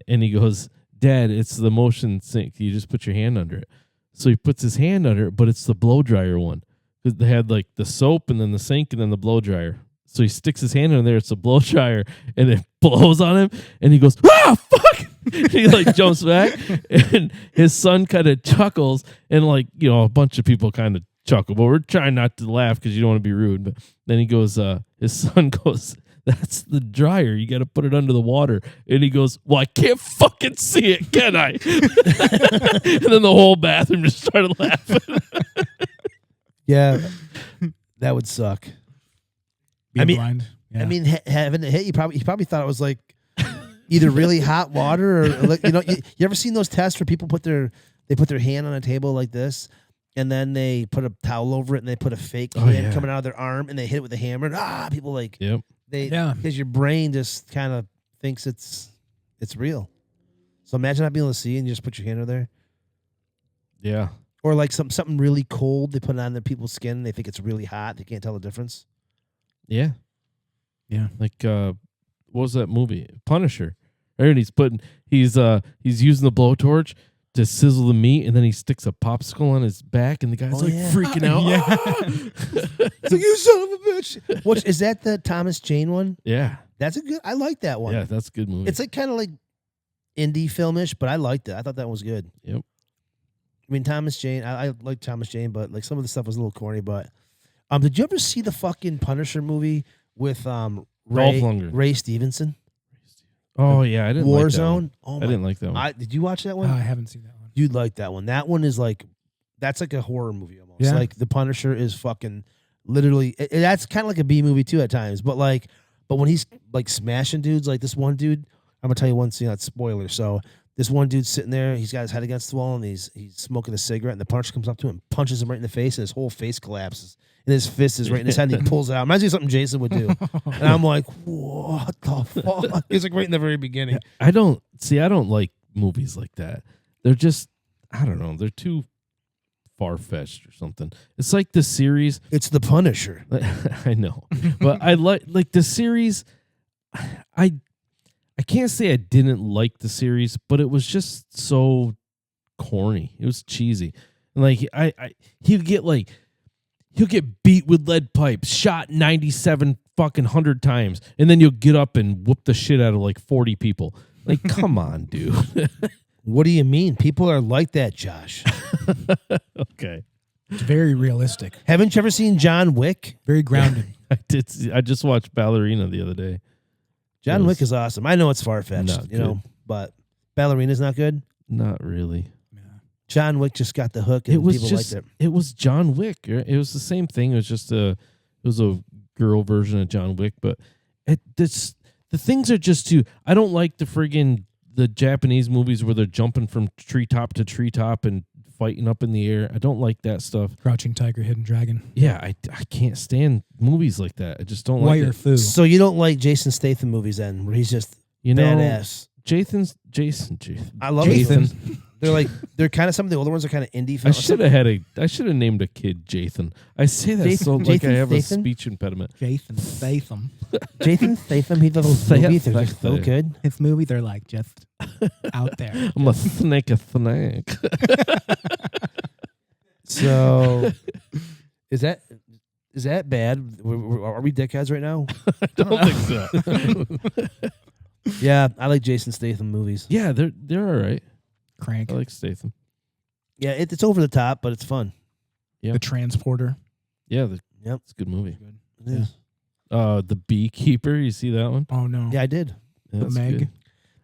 And he goes, Dad, it's the motion sink. You just put your hand under it. So he puts his hand under it, but it's the blow dryer one. Because they had like the soap and then the sink and then the blow dryer. So he sticks his hand in there, it's a blow dryer, and it blows on him, and he goes, ah, fuck! He like jumps back, and his son kind of chuckles, and like, you know, a bunch of people kind of chuckle, but we're trying not to laugh because you don't want to be rude. But then he goes, his son goes, that's the dryer. You got to put it under the water. And he goes, well, I can't fucking see it, can I? And then the whole bathroom just started laughing. Yeah, that would suck. Being mean- blind. Yeah. I mean, having it hit, he probably thought it was like either really hot water or like, you know, you ever seen those tests where people put their hand on a table like this, and then they put a towel over it and they put a fake hand coming out of their arm and they hit it with a hammer. And, people like Yep. because your brain just kind of thinks it's real. So imagine not being able to see and you just put your hand over there. Yeah. Or like something really cold they put it on their people's skin and they think it's really hot. They can't tell the difference. Yeah. Yeah. Like, what was that movie? Punisher. Right? he's using the blowtorch to sizzle the meat, and then he sticks a popsicle on his back, and the guy's freaking out. It's like, you son of a bitch. What is that? The Thomas Jane one? Yeah, That's a good. I like that one. yeah, that's a good movie. It's like kind of like indie filmish, but I liked it. I thought that was good. Yep. I mean, Thomas Jane. I like Thomas Jane, but like some of the stuff was a little corny. But did you ever see the fucking Punisher movie with Lundgren. Ray Stevenson? Oh yeah, I didn't like that Warzone. one. Oh I my! didn't like that one. Did you watch that Oh, one? I haven't seen that one. You'd like that one. That one is like, that's like a horror movie almost. Yeah. Like the Punisher is fucking literally. That's kind of like a B movie too at times. But when he's like smashing dudes, like this one dude, I'm gonna tell you one scene. That's spoiler. So this one dude's sitting there. He's got his head against the wall and he's smoking a cigarette. And the Punisher comes up to him, punches him right in the face, and his whole face collapses. And his fist is right in his head. And he pulls it out. Reminds me of something Jason would do. And I'm like, what the fuck? It's like right in the very beginning. I don't like movies like that. They're just, I don't know, they're too far fetched or something. It's like the series. It's the Punisher. I know, but I like the series. I can't say I didn't like the series, but it was just so corny. It was cheesy, and like he'll get beat with lead pipes, shot 97 fucking 100 times, and then you'll get up and whoop the shit out of like 40 people. Like, come on, dude. What do you mean? People are like that, Josh. Okay. It's very realistic, Haven't you ever seen John Wick? very grounded. I just watched Ballerina the other day. John Yes. Wick is awesome. I know it's far fetched, Not you know, good. but Ballerina's not good. Not really. John Wick just got the hook, and It was people just liked it. it was John Wick. It was the same thing. It was just it was a girl version of John Wick, but the things are just too. I don't like the Japanese movies where they're jumping from treetop to treetop and fighting up in the air. I don't like that stuff. Crouching Tiger, Hidden Dragon. Yeah, I can't stand movies like that. I just don't like Wire it. Fu. So you don't like Jason Statham movies then, where he's just You know, badass. Jason. I love Jathan. Jason. They're kind of some of the older ones are kind of indie I films. I should have named a kid Jathan. I say that so like I Jathan have a Statham? speech impediment. Jason Statham. Jason Statham, he does those movies are just so Statham. good. His movies are like just out there. I'm a snake. So is that bad? Are we dickheads right now? I don't think so. Yeah, I like Jason Statham movies. Yeah, they're all right. Crank. I like Statham. Yeah, it's over the top, but it's fun. Yeah. The Transporter. Yeah, Yep. it's a good movie. It is. The Beekeeper. You see that one? Oh no. Yeah, I did. Yeah, that's Meg. good.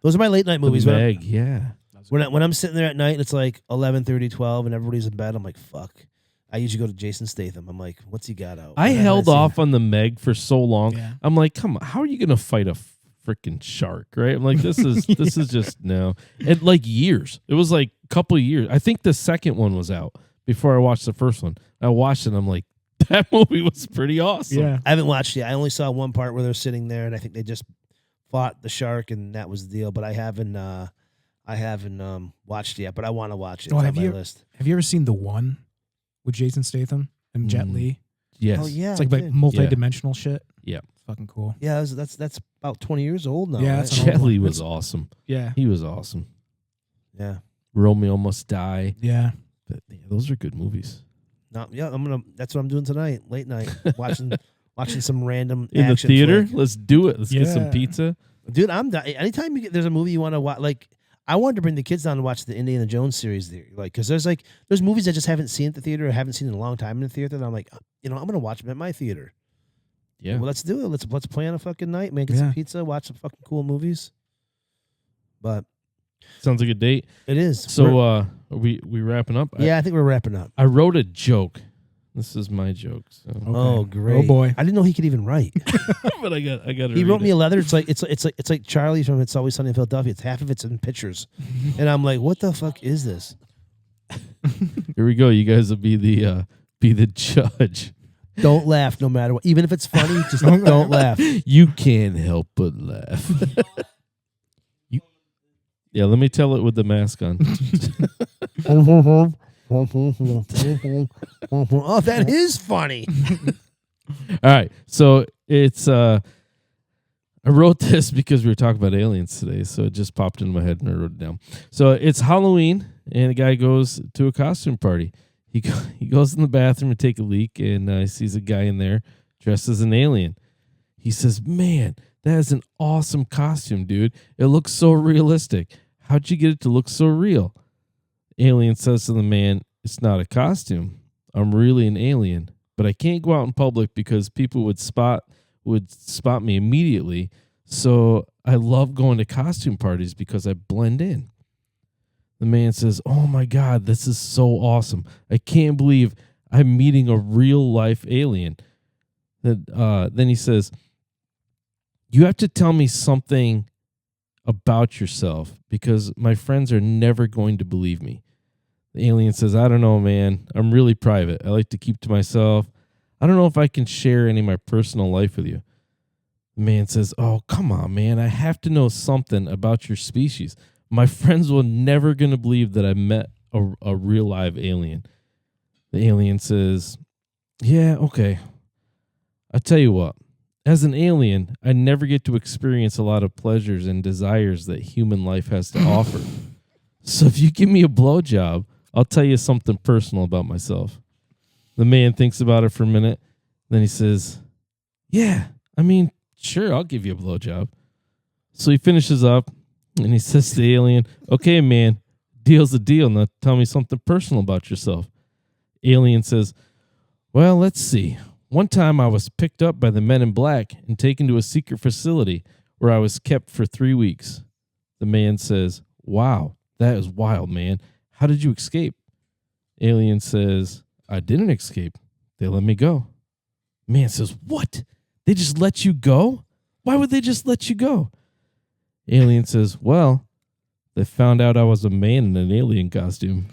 Those are my late night movies. The When Meg. Yeah. when I'm sitting there at night, it's like 11:30, 12, and everybody's in bed. I'm like, fuck. I usually go to Jason Statham. I'm like, what's he got out? I What have held seen? off on the Meg for so long. Yeah. I'm like, come on, how are you gonna fight a freaking shark? Right? I'm like, this is just no. And like years. It was like a couple of years. I think the second one was out before I watched the first one. I watched it. And I'm like, that movie was pretty awesome. Yeah. I haven't watched it. I only saw one part where they're sitting there, and I think they just fought the shark, and that was the deal. But I haven't watched it yet. But I want to watch it. Oh, It's have on my you- list. Have you ever seen The One with Jason Statham and Jet Li? Yes. Oh yeah, It's like I did. multi-dimensional shit. Yeah. It's fucking cool. Yeah. That's about 20 years old now. Yeah, right? it's an old Chetly one. was awesome. Yeah. He was awesome. Yeah. Romeo Must Die. Yeah. But, yeah, those are good movies. No, yeah. That's what I'm doing tonight. Late night, watching some random In the action theater? flick. Let's do it. Let's get some Yeah. pizza. Dude. Anytime there's a movie you want to watch, like I wanted to bring the kids down to watch the Indiana Jones series there, like because there's movies I just haven't seen at the theater or haven't seen in a long time in the theater. And I'm like, I'm gonna watch them at my theater. Yeah. Well, let's do it. Let's plan a fucking night, man. Get some Yeah. pizza, watch some fucking cool movies. But Sounds like a date. it is. So are we wrapping up? yeah, I think we're wrapping up. I wrote a joke. This is my joke. So. Oh, great! Oh, boy. I didn't know he could even write. But I got to He wrote me a letter. It's like Charlie from It's Always Sunny in Philadelphia. It's half of it's in pictures, and I'm like, what the fuck is this? Here we go. You guys will be the judge. Don't laugh, no matter what. Even if it's funny, just don't laugh. You can't help but laugh. Yeah, let me tell it with the mask on. Oh, that is funny. All right. So it's I wrote this because we were talking about aliens today, so it just popped into my head and I wrote it down. So it's Halloween, and a guy goes to a costume party. He goes in the bathroom to take a leak, and he sees a guy in there dressed as an alien. He says, "Man, that is an awesome costume, dude. It looks so realistic. How'd you get it to look so real?" Alien says to the man, "It's not a costume. I'm really an alien, but I can't go out in public because people would spot me immediately. So I love going to costume parties because I blend in." The man says, "Oh my God, this is so awesome. I can't believe I'm meeting a real life alien." Then he says, "You have to tell me something about yourself because my friends are never going to believe me." The alien says, "I don't know, man. I'm really private. I like to keep to myself. I don't know if I can share any of my personal life with you." The man says, "Oh, come on, man. I have to know something about your species. My friends will never going to believe that I met a real live alien." The alien says, "Yeah, okay. I'll tell you what. As an alien, I never get to experience a lot of pleasures and desires that human life has to offer. So if you give me a blowjob, I'll tell you something personal about myself." The man thinks about it for a minute. Then he says, "Yeah, I mean, sure, I'll give you a blowjob." So he finishes up and he says to the alien, "Okay, man, deal's a deal. Now tell me something personal about yourself." Alien says, "Well, let's see. One time I was picked up by the men in black and taken to a secret facility where I was kept for 3 weeks." The man says, "Wow, that is wild, man. How did you escape?" Alien says, "I didn't escape. They let me go." Man says, "What? They just let you go? Why would they just let you go?" Alien says, "Well, they found out I was a man in an alien costume."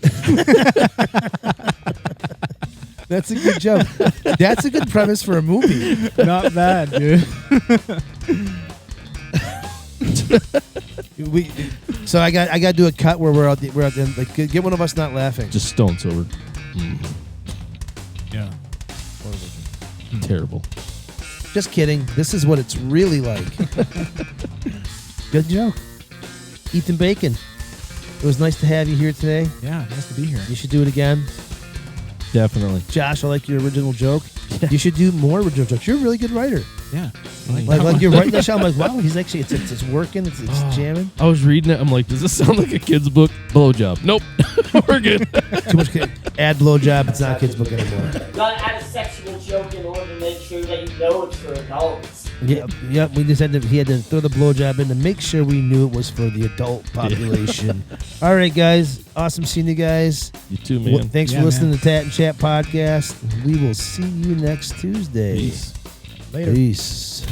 That's a good joke. That's a good premise for a movie. Not bad, dude. So I got to do a cut where we're out there, like get one of us not laughing. Just stone sober. Yeah. Terrible. Just kidding. This is what it's really like. Good joke. Ethan Bacon. It was nice to have you here today. Yeah, nice to be here. You should do it again. Definitely. Josh, I like your original joke. You should do more original jokes. You're a really good writer. Yeah. Like you're writing that show. I'm like, wow, he's actually it's working. It's jamming. I was reading it. I'm like, does this sound like a kid's book? Blowjob. Nope. We're good. Too much add blowjob. It's not a kid's book anymore. Gotta add a sexual joke in order to make sure that you know it's for adults. Yep. We just he had to throw the blowjob in to make sure we knew it was for the adult population. All right, guys. Awesome seeing you guys. You too, man. Thanks for listening to Tat and Chat Podcast. We will see you next Tuesday. Peace. Later. Peace.